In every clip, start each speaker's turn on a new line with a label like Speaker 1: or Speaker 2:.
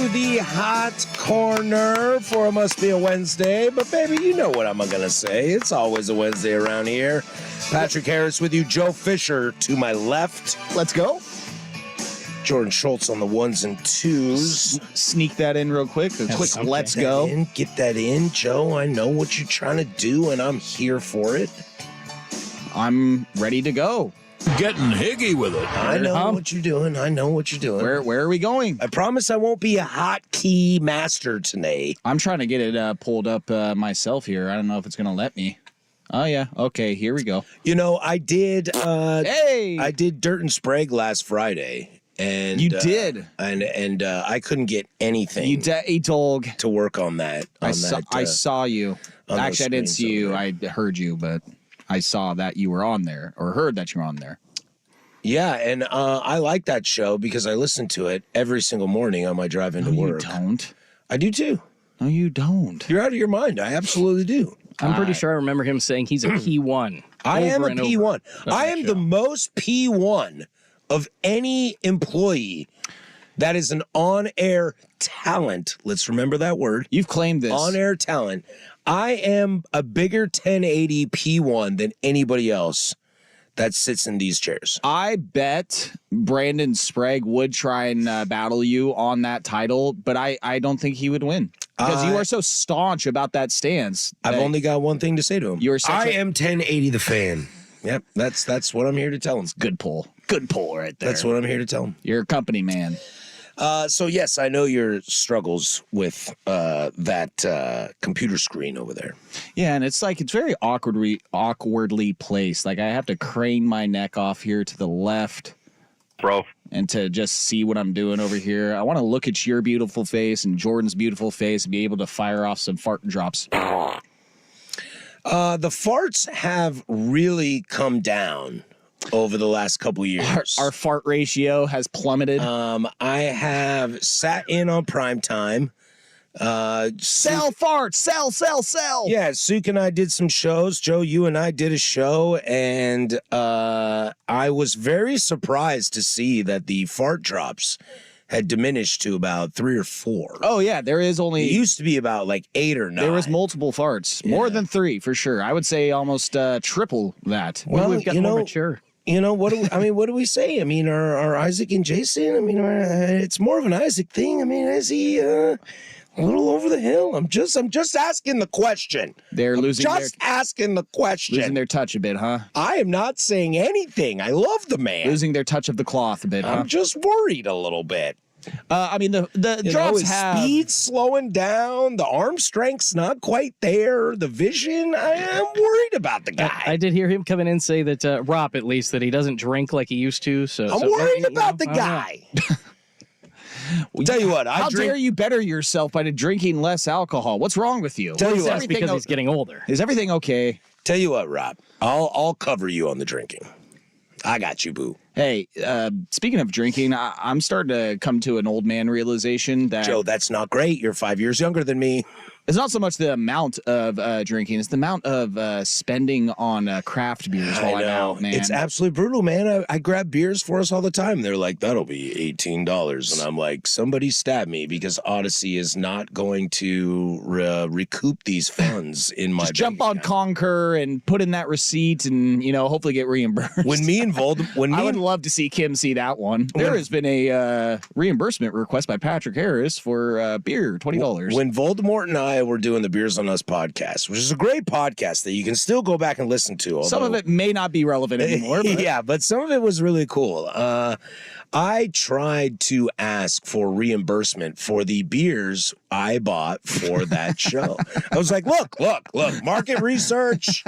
Speaker 1: The hot corner for it must be a Wednesday, but baby, you know what I'm gonna say. It's always a Wednesday around here. Patrick Harris with you, Joe Fisher to my left.
Speaker 2: Let's go.
Speaker 1: Jordan Schultz on the ones and twos.
Speaker 2: Sneak that in real quick. Let's go.
Speaker 1: Get that in, Joe. I know what you're trying to do, and I'm here for it.
Speaker 2: I'm ready to go.
Speaker 3: Getting higgy with it.
Speaker 1: I know what you're doing.
Speaker 2: Where are we going?
Speaker 1: I promise I won't be a hotkey master today.
Speaker 2: I'm trying to get it pulled up myself here. I don't know if it's going to let me. Oh, yeah. Okay, here we go.
Speaker 1: You know, I did
Speaker 2: I
Speaker 1: did Dirt and Sprague last Friday. And
Speaker 2: you did.
Speaker 1: And I couldn't get anything
Speaker 2: You dog.
Speaker 1: to work on that.
Speaker 2: I saw you. Actually, I didn't see you. I heard you, but I saw that you were on there, or heard that you were on there.
Speaker 1: Yeah, and I like that show because I listen to it every single morning on my drive into work.
Speaker 2: You don't.
Speaker 1: I do too.
Speaker 2: No, you don't.
Speaker 1: You're out of your mind. I absolutely do.
Speaker 4: I'm pretty sure I remember him saying he's a P1.
Speaker 1: I am a P1. I am the most P1 of any employee that is an on-air talent. Let's remember that word.
Speaker 2: You've claimed this.
Speaker 1: On-air talent. I am a bigger 1080 P1 than anybody else that sits in these chairs.
Speaker 2: I bet Brandon Sprague would try and battle you on that title, but I don't think he would win. Because you are so staunch about that stance.
Speaker 1: I've only got one thing to say to him. I am 1080 the fan. Yep, that's what I'm here to tell him.
Speaker 2: Good pull. Good pull right there.
Speaker 1: That's what I'm here to tell him.
Speaker 2: You're a company man.
Speaker 1: So, yes, I know your struggles with that computer screen over there.
Speaker 2: Yeah, and it's very awkwardly placed. Like, I have to crane my neck off here to the left.
Speaker 5: Bro.
Speaker 2: And to just see what I'm doing over here. I want to look at your beautiful face and Jordan's beautiful face and be able to fire off some fart drops.
Speaker 1: The farts have really come down over the last couple years.
Speaker 2: Our fart ratio has plummeted.
Speaker 1: I have sat in on prime time.
Speaker 2: Sell farts, sell.
Speaker 1: Yeah, Suk and I did some shows. Joe, you and I did a show, and I was very surprised to see that the fart drops had diminished to about 3 or 4.
Speaker 2: Oh, yeah, there is only...
Speaker 1: It used to be about like 8 or 9.
Speaker 2: There was multiple farts. Yeah. More than 3, for sure. I would say almost triple that.
Speaker 4: Well, we've gotten more mature.
Speaker 1: You know, what do we say? I mean, are Isaac and Jason, I mean, it's more of an Isaac thing. I mean, is he a little over the hill? I'm just asking the question.
Speaker 2: They're
Speaker 1: asking the question.
Speaker 2: Losing their touch a bit, huh?
Speaker 1: I am not saying anything. I love the man.
Speaker 2: Losing their touch of the cloth a bit, huh?
Speaker 1: I'm just worried a little bit.
Speaker 2: I mean, the drops have...
Speaker 1: Speed slowing down. The arm strength's not quite there. The vision, I am worried about the guy.
Speaker 4: I did hear him come in and say that, Rob, at least, that he doesn't drink like he used to.
Speaker 1: I'm worried about the guy. Well, tell you what,
Speaker 2: how dare you better yourself by drinking less alcohol? What's wrong with you?
Speaker 4: Tell you what, because he's getting older.
Speaker 2: Is everything okay?
Speaker 1: Tell you what, Rob, I'll cover you on the drinking. I got you, boo.
Speaker 2: Hey, speaking of drinking, I'm starting to come to an old man realization that...
Speaker 1: Joe, that's not great. You're 5 years younger than me.
Speaker 2: It's not so much the amount of drinking; it's the amount of spending on craft beers while I'm out, man.
Speaker 1: It's absolutely brutal, man. I grab beers for us all the time. They're like, that'll be $18. And I'm like, somebody stab me because Odyssey is not going to recoup these funds in my
Speaker 2: Just jump on Concur and put in that receipt and, hopefully get reimbursed.
Speaker 1: When me and Voldemort...
Speaker 2: I would love to see Kim see that one. There has been a reimbursement request by Patrick Harris for beer, $20.
Speaker 1: When Voldemort and I were doing the Beers on Us podcast, which is a great podcast that you can still go back and listen to.
Speaker 2: Some of it may not be relevant anymore. But.
Speaker 1: Yeah, but some of it was really cool. I tried to ask for reimbursement for the beers I bought for that show. I was like, look, market research.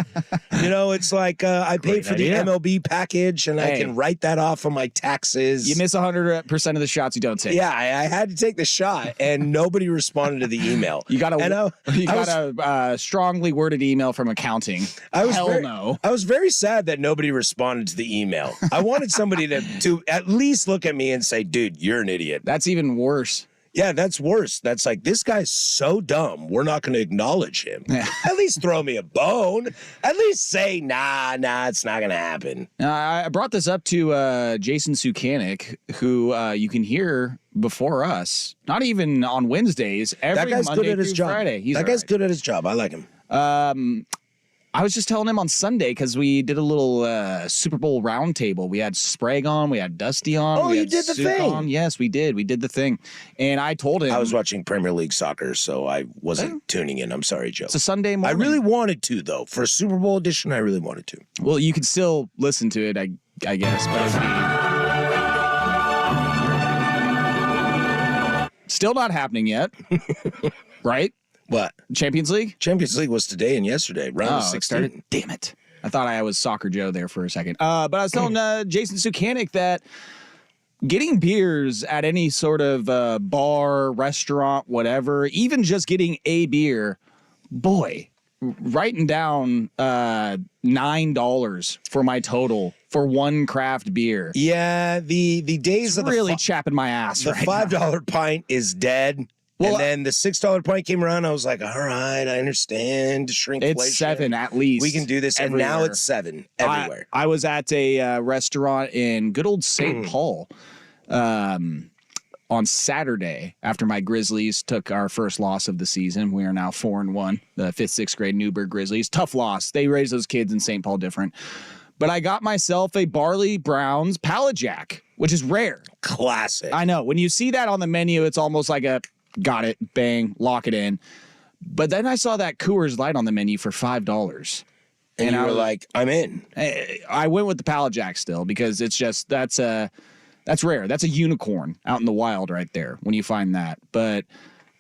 Speaker 1: It's like I paid for the MLB package and I can write that off on my taxes.
Speaker 2: You miss 100% of the shots you don't take.
Speaker 1: Yeah, I had to take the shot and nobody responded to the email.
Speaker 2: You got a strongly worded email from accounting. No.
Speaker 1: I was very sad that nobody responded to the email. I wanted somebody to at least look at me and say, dude, you're an idiot.
Speaker 2: That's even worse.
Speaker 1: Yeah, that's worse. That's like, this guy's so dumb, we're not going to acknowledge him. At least throw me a bone. At least say, nah, it's not going to happen.
Speaker 2: I brought this up to Jason Sukanik, who you can hear before us, not even on Wednesdays, every
Speaker 1: That guy's
Speaker 2: Monday
Speaker 1: good at his
Speaker 2: through
Speaker 1: job.
Speaker 2: Friday. He's
Speaker 1: That guy's
Speaker 2: alright.
Speaker 1: good at his job. I like him.
Speaker 2: I was just telling him on Sunday because we did a little Super Bowl roundtable. We had Sprague on, we had Dusty on.
Speaker 1: Oh,
Speaker 2: we
Speaker 1: you
Speaker 2: had
Speaker 1: did the
Speaker 2: Suk
Speaker 1: thing.
Speaker 2: on. Yes, we did. We did the thing. And I told him.
Speaker 1: I was watching Premier League soccer, so I wasn't tuning in. I'm sorry, Joe.
Speaker 2: It's a Sunday
Speaker 1: I
Speaker 2: morning.
Speaker 1: really wanted to, though. For a Super Bowl edition, I really wanted to.
Speaker 2: Well, you could still listen to it, I guess. But still not happening yet. Right?
Speaker 1: What?
Speaker 2: Champions League?
Speaker 1: Champions League was today and yesterday. Round of
Speaker 2: it
Speaker 1: 16.
Speaker 2: started. Damn it. I thought I was Soccer Joe there for a second. But I was telling Jason Sukanik that getting beers at any sort of bar, restaurant, whatever, even just getting a beer, boy, writing down $9 for my total for one craft beer.
Speaker 1: Yeah, the days of the
Speaker 2: Really chapping my ass
Speaker 1: the
Speaker 2: right now.
Speaker 1: $5 pint is dead.
Speaker 2: Well,
Speaker 1: and then the $6 pint came around. I was like, all right, I understand. Shrinkflation.
Speaker 2: It's $7 at least.
Speaker 1: We can do this. And now
Speaker 2: everywhere.
Speaker 1: it's $7 everywhere.
Speaker 2: I was at a restaurant in good old St. Paul on Saturday after my Grizzlies took our first loss of the season. We are now 4-1, the 5th, 6th grade Newburgh Grizzlies. Tough loss. They raised those kids in St. Paul different. But I got myself a Barley Browns Pallet Jack, which is rare.
Speaker 1: Classic.
Speaker 2: I know. When you see that on the menu, it's almost like a got it, bang, lock it in. But then I saw that Coors Light on the menu for $5.
Speaker 1: and you
Speaker 2: I
Speaker 1: were
Speaker 2: was-
Speaker 1: like, I'm in.
Speaker 2: I went with the Pallet Jack still because it's just that's rare. That's a unicorn out in the wild right there when you find that. But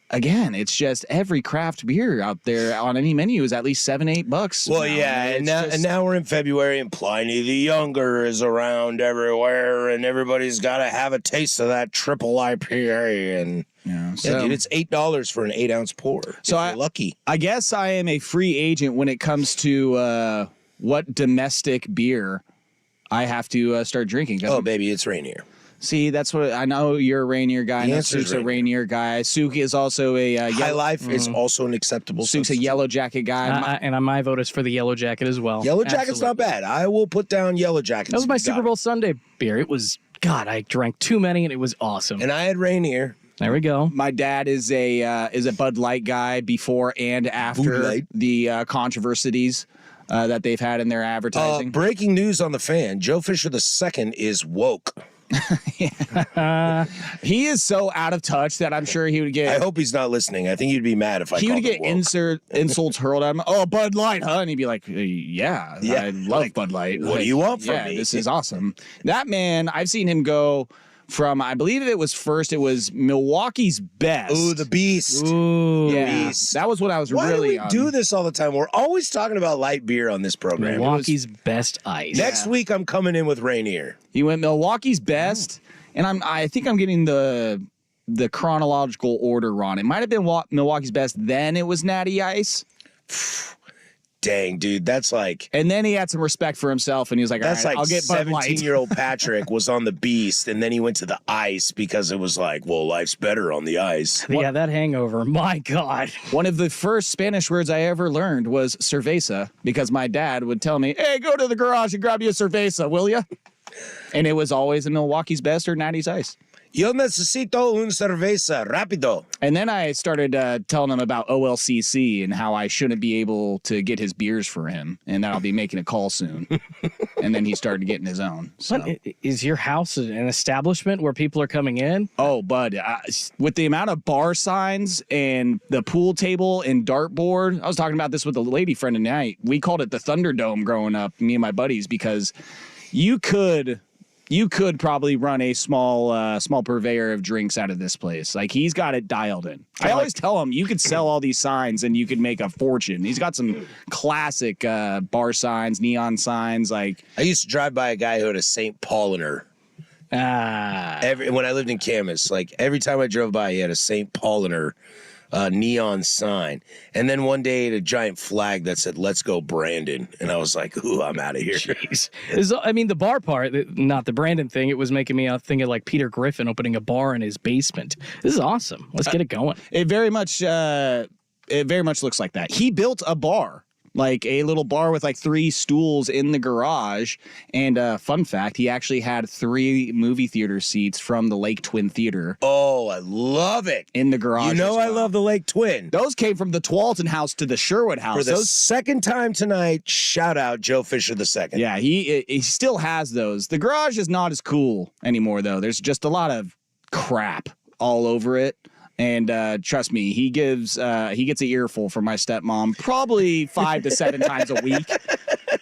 Speaker 2: again, it's just every craft beer out there on any menu is at least $7-8.
Speaker 1: Well,
Speaker 2: now.
Speaker 1: yeah,
Speaker 2: It's
Speaker 1: and now we're in February, and Pliny the Younger is around everywhere, and everybody's got to have a taste of that triple IPA. And
Speaker 2: yeah,
Speaker 1: yeah, dude, it's $8 for an 8-ounce pour.
Speaker 2: So
Speaker 1: if you're lucky.
Speaker 2: I guess I am a free agent when it comes to what domestic beer I have to start drinking.
Speaker 1: Oh, baby, it's Rainier.
Speaker 2: See, that's what I know. You're a Rainier guy. I
Speaker 1: The
Speaker 2: know
Speaker 1: answer is
Speaker 2: Suk's a Rainier guy. Suk is also a
Speaker 1: High
Speaker 2: yellow,
Speaker 1: Life is also an acceptable.
Speaker 2: Suk's a
Speaker 1: substitute.
Speaker 2: Yellow Jacket guy.
Speaker 4: And my vote is for the Yellow Jacket as well.
Speaker 1: Yellow Jacket's not bad. I will put down Yellow Jackets.
Speaker 4: That was my
Speaker 1: if you got
Speaker 4: Super
Speaker 1: it.
Speaker 4: Bowl Sunday beer. It was, God, I drank too many and it was awesome.
Speaker 1: And I had Rainier.
Speaker 4: There we go.
Speaker 2: My dad is a Bud Light guy before and
Speaker 1: Bud
Speaker 2: after
Speaker 1: Light.
Speaker 2: the controversies that they've had in their advertising.
Speaker 1: Breaking news on the Fan: Joe Fisher II is woke.
Speaker 2: He is so out of touch that I'm sure he would
Speaker 1: I
Speaker 2: get.
Speaker 1: hope he's not listening. I think you'd be mad if I.
Speaker 2: He would
Speaker 1: called
Speaker 2: get
Speaker 1: him woke.
Speaker 2: insults hurled at him. Oh, Bud Light, huh? And he'd be like, yeah,
Speaker 1: Yeah,
Speaker 2: I love
Speaker 1: like,
Speaker 2: Bud Light.
Speaker 1: what do you want from
Speaker 2: yeah,
Speaker 1: me?
Speaker 2: This is awesome. That man, I've seen him go from, I believe it was Milwaukee's best.
Speaker 1: Ooh, the Beast.
Speaker 4: Ooh.
Speaker 2: yeah,
Speaker 1: Beast.
Speaker 2: that was what I was
Speaker 1: Why
Speaker 2: really
Speaker 1: do we do this all the time? We're always talking about light beer on this program.
Speaker 4: Milwaukee's best ice.
Speaker 1: Next week, I'm coming in with Rainier.
Speaker 2: He went Milwaukee's best, and I think I'm getting the chronological order wrong. It might have been Milwaukee's best, then it was Natty Ice,
Speaker 1: Dang, dude, that's like
Speaker 2: and then he had some respect for himself, and he was like,
Speaker 1: that's
Speaker 2: all right,
Speaker 1: like
Speaker 2: I'll get Bud Light.
Speaker 1: 17-year-old Patrick was on the Beast, and then he went to the ice because it was like, well, life's better on the ice.
Speaker 4: Yeah, that hangover. My God.
Speaker 2: One of the first Spanish words I ever learned was cerveza, because my dad would tell me, hey, go to the garage and grab you a cerveza, will ya? And it was always a Milwaukee's best or Natty's Ice.
Speaker 1: Yo necesito un cerveza, rápido.
Speaker 2: And then I started telling him about OLCC and how I shouldn't be able to get his beers for him, and that I'll be making a call soon. And then he started getting his own. So.
Speaker 4: What, is your house an establishment where people are coming in?
Speaker 2: Oh, bud, with the amount of bar signs and the pool table and dartboard, I was talking about this with a lady friend tonight. We called it the Thunderdome growing up, me and my buddies, because you could probably run a small purveyor of drinks out of this place. Like, he's got it dialed in. I always tell him you could sell all these signs and you could make a fortune. He's got some classic bar signs, neon signs. Like,
Speaker 1: I used to drive by a guy who had a St. Pauliner.
Speaker 4: Ah.
Speaker 1: When I lived in Camas, like every time I drove by, he had a St. Pauliner neon sign. And then one day, a giant flag that said, "Let's go, Brandon." And I was like, ooh, I'm out of here.
Speaker 4: I mean, the bar part, not the Brandon thing, it was making me think of like Peter Griffin opening a bar in his basement. This is awesome. Let's get it going.
Speaker 2: It very much looks like that. He built a bar, like a little bar with like 3 stools in the garage. And fun fact, he actually had 3 movie theater seats from the Lake Twin Theater
Speaker 1: Oh, I love it.
Speaker 2: in the garage.
Speaker 1: You know,
Speaker 2: as
Speaker 1: I
Speaker 2: well.
Speaker 1: love the Lake Twin.
Speaker 2: Those came from the Twalton house to the Sherwood house.
Speaker 1: For the
Speaker 2: Those,
Speaker 1: second time tonight, shout out Joe Fisher II.
Speaker 2: yeah, he still has those. The garage is not as cool anymore, though. There's just a lot of crap all over it. And trust me, he gets an earful from my stepmom probably 5 to 7 times a week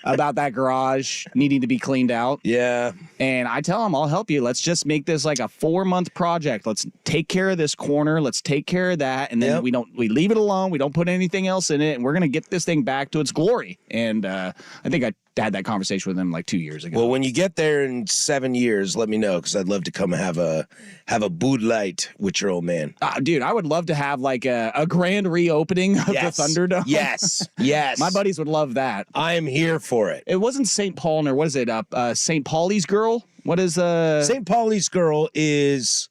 Speaker 2: about that garage needing to be cleaned out.
Speaker 1: Yeah.
Speaker 2: And I tell him, I'll help you. Let's just make this like a 4-month project. Let's take care of this corner. Let's take care of that. And then
Speaker 1: Yep.
Speaker 2: we leave it alone. We don't put anything else in it. And we're going to get this thing back to its glory. And I think I had that conversation with him like 2 years ago.
Speaker 1: Well, when you get there in 7 years, let me know, because I'd love to come have a Bud Light with your old man.
Speaker 2: Dude, I would love to have like a grand reopening of the Thunderdome.
Speaker 1: Yes. Yes.
Speaker 2: My buddies would love that.
Speaker 1: I am here for it.
Speaker 2: It wasn't St. Paul, or what is it? St. Pauli's Girl? What is
Speaker 1: St. Pauli's Girl is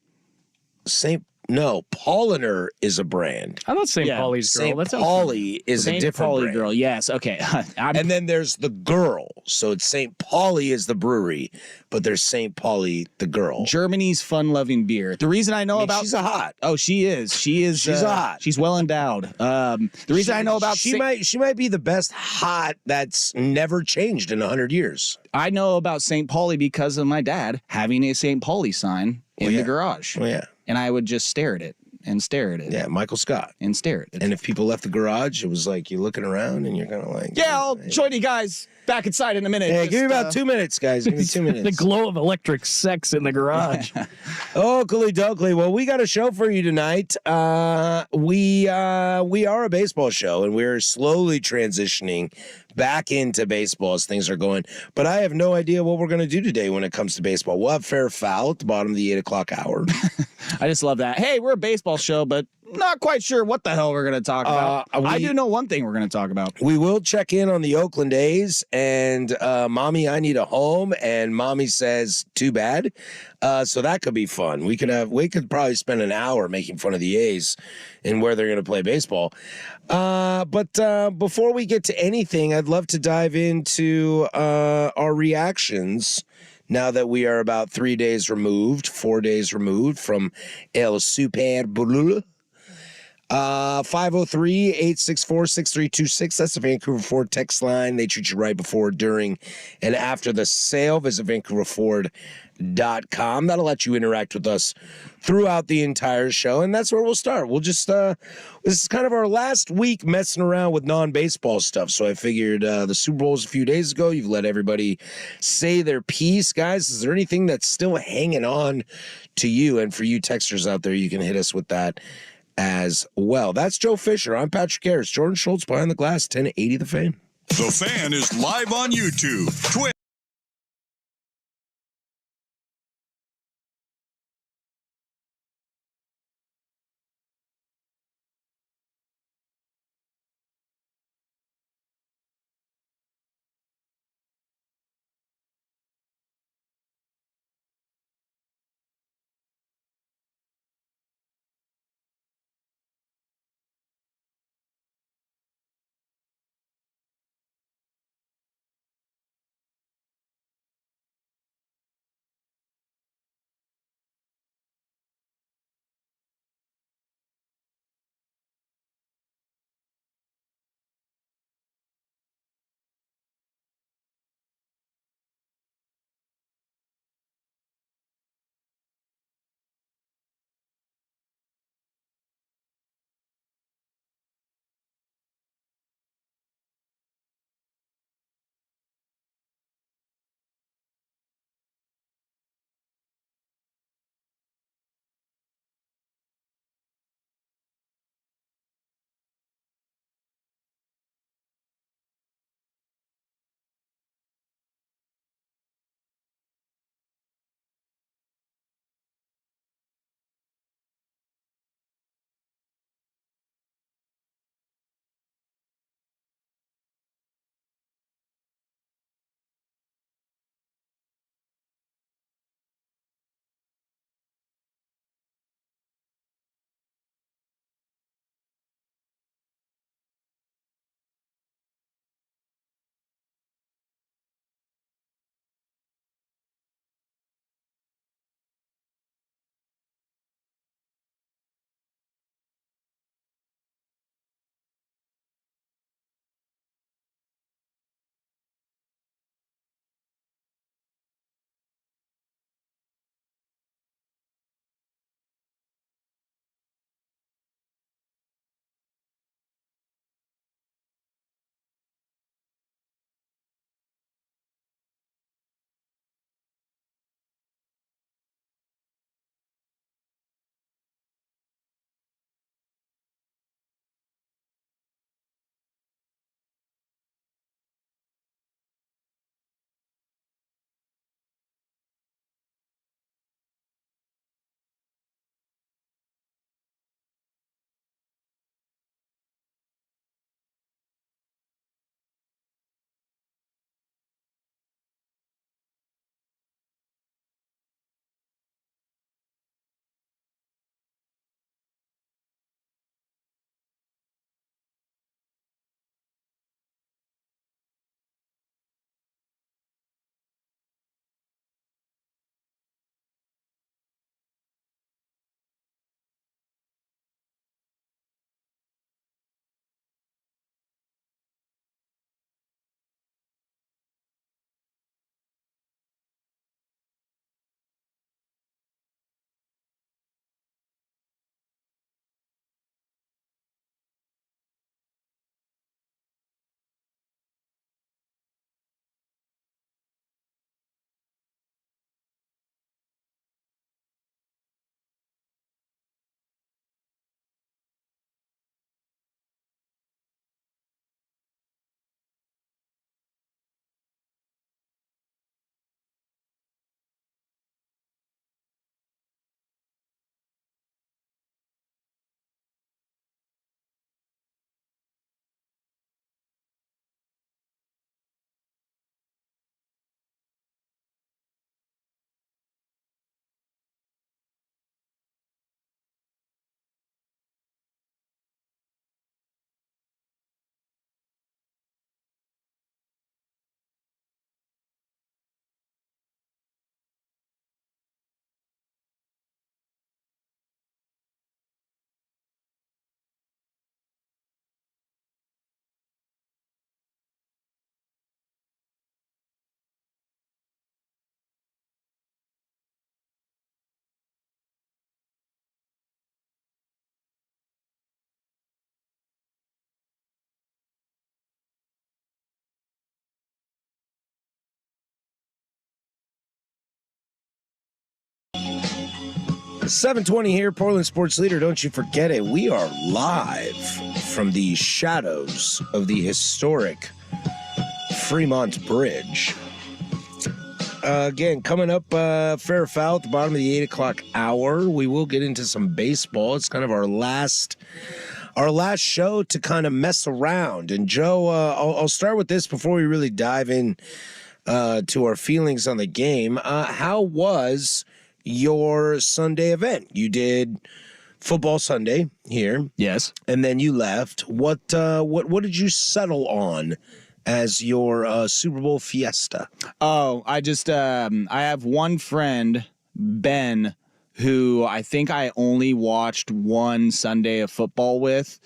Speaker 1: Pauliner is a brand.
Speaker 4: I thought St.
Speaker 2: Yeah,
Speaker 4: Pauli's Girl.
Speaker 1: St.
Speaker 4: That sounds
Speaker 1: Pauli is a
Speaker 2: St.
Speaker 1: different
Speaker 2: Pauli
Speaker 1: brand.
Speaker 2: Girl? Yes. Okay.
Speaker 1: And then there's the girl. So it's St. Pauli is the brewery, but there's St. Pauli the girl.
Speaker 2: Germany's fun-loving beer. The reason I know
Speaker 1: I mean,
Speaker 2: about
Speaker 1: she's a hot.
Speaker 2: Oh, she is. She's
Speaker 1: hot.
Speaker 2: She's well endowed. The reason I know about
Speaker 1: she might be the best hot that's never changed in 100 years.
Speaker 2: I know about St. Pauli because of my dad having a St. Pauli sign in
Speaker 1: yeah.
Speaker 2: the garage.
Speaker 1: Oh yeah.
Speaker 2: And I would just stare at it and stare at it
Speaker 1: Yeah, Michael Scott.
Speaker 2: and stare at it.
Speaker 1: And if people left the garage, it was like you're looking around and you're kind of like,
Speaker 2: yeah, I'll join you guys back inside in a minute.
Speaker 1: Hey,
Speaker 2: Just,
Speaker 1: give me about 2 minutes, guys. Give me 2
Speaker 4: the
Speaker 1: minutes.
Speaker 4: glow of electric sex in the garage.
Speaker 1: Oakley Dokley. Well, we got a show for you tonight. We are a baseball show, and we're slowly transitioning back into baseball as things are going. But I have no idea what we're going to do today when it comes to baseball. We'll have fair or foul at the bottom of the 8 o'clock hour.
Speaker 2: I just love that. Hey, we're a baseball show, but not quite sure what the hell we're going to talk about. I do know one thing we're going to talk about.
Speaker 1: We will check in on the Oakland A's, and Mommy, I need a home, and Mommy says, too bad. So that could be fun. We could probably spend an hour making fun of the A's and where they're going to play baseball. But before we get to anything, I'd love to dive into our reactions now that we are about 4 days removed from El Super Bowl. 503-864-6326. That's the Vancouver Ford text line. They treat you right before, during, and after the sale. Visit VancouverFord.com. That'll let you interact with us throughout the entire show, and that's where we'll start. We'll just this is kind of our last week messing around with non-baseball stuff, so I figured the Super Bowl was a few days ago. You've let everybody say their piece. Guys, is there anything that's still hanging on to you? And for you texters out there, you can hit us with that as well. That's Joe Fisher. I'm Patrick Harris. Jordan Schultz behind the glass, 1080 The Fan.
Speaker 3: The Fan is live on YouTube, Twitch.
Speaker 1: 7:20 here, Portland Sports Leader. Don't you forget it. We are live from the shadows of the historic Fremont Bridge. Again, coming up, fair or foul at the bottom of the 8 o'clock hour. We will get into some baseball. It's kind of our last show to kind of mess around. And Joe, I'll start with this before we really dive in to our feelings on the game. How was your Sunday event? You did football Sunday here.
Speaker 2: Yes.
Speaker 1: And then you left. What did you settle on as your Super Bowl fiesta?
Speaker 2: Oh, I have one friend, Ben, who I think I only watched one Sunday of football with.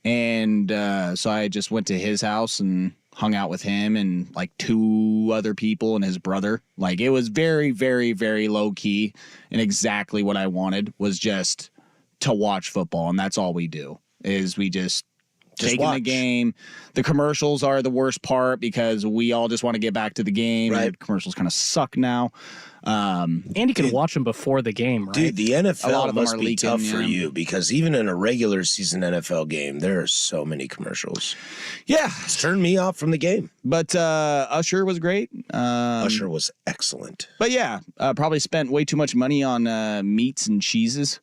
Speaker 2: And so I just went to his house and hung out with him and like two other people and his brother. Like it was very, very, very low key, and exactly what I wanted was just to watch football. And that's all we do is we just take in the game. The commercials are the worst part because we all just want to get back to the game.
Speaker 1: Right.
Speaker 2: And commercials kind of suck now.
Speaker 4: And you can watch them before the game, right?
Speaker 1: Dude, the
Speaker 2: A lot
Speaker 1: NFL
Speaker 2: of them
Speaker 1: must
Speaker 2: are
Speaker 1: be
Speaker 2: leaking,
Speaker 1: tough for
Speaker 2: yeah.
Speaker 1: you because even in a regular season NFL game, there are so many commercials.
Speaker 2: Yeah.
Speaker 1: It's turned me off from the game.
Speaker 2: But Usher was great.
Speaker 1: Usher was excellent.
Speaker 2: But yeah, probably spent way too much money on meats and cheeses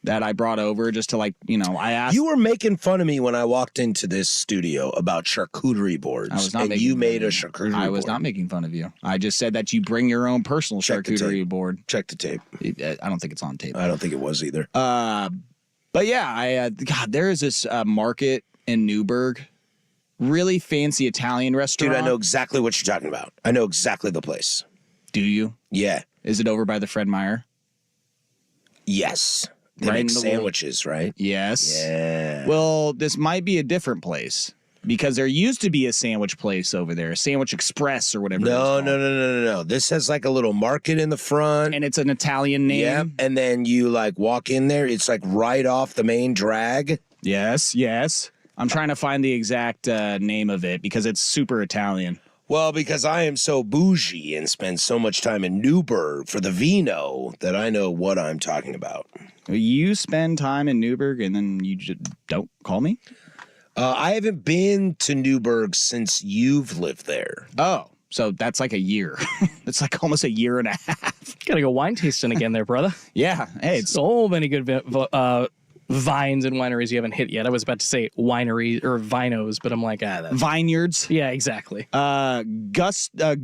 Speaker 2: that I brought over just to I asked.
Speaker 1: You were making fun of me when I walked into this studio about charcuterie boards.
Speaker 2: I was not
Speaker 1: and
Speaker 2: making
Speaker 1: you
Speaker 2: fun
Speaker 1: made
Speaker 2: of
Speaker 1: a
Speaker 2: you.
Speaker 1: charcuterie board.
Speaker 2: I was not making fun of you. I just said that you bring your own personal
Speaker 1: Check the
Speaker 2: charcuterie
Speaker 1: tape.
Speaker 2: board.
Speaker 1: Check the tape.
Speaker 2: I don't think it's on tape.
Speaker 1: I don't think it was either.
Speaker 2: But yeah, there is this market in Newburgh, really fancy Italian restaurant.
Speaker 1: Dude, I know exactly what you're talking about. I know exactly the place.
Speaker 2: Do you?
Speaker 1: Yeah.
Speaker 2: Is it over by the Fred Meyer?
Speaker 1: Yes. They
Speaker 2: Right
Speaker 1: make
Speaker 2: in the little-
Speaker 1: sandwiches, right?
Speaker 2: Yes.
Speaker 1: Yeah.
Speaker 2: Well, this might be a different place because there used to be a sandwich place over there, Sandwich Express or whatever.
Speaker 1: No. This has like a little market in the front.
Speaker 2: And it's an Italian name.
Speaker 1: Yeah. And then you like walk in there. It's like right off the main drag.
Speaker 2: Yes. I'm trying to find the exact name of it because it's super Italian.
Speaker 1: Well, because I am so bougie and spend so much time in Newburgh for the vino that I know what I'm talking about.
Speaker 2: You spend time in Newburgh and then you just don't call me?
Speaker 1: I haven't been to Newburgh since you've lived there.
Speaker 2: Oh, so that's like a year. It's like almost a year and a half.
Speaker 4: Gotta go wine tasting again there, brother.
Speaker 2: Yeah. Hey, it's
Speaker 4: So many good vines and wineries you haven't hit yet. I was about to say wineries or vinos, but I'm like, that's...
Speaker 2: vineyards.
Speaker 4: Yeah, exactly.
Speaker 2: Gusto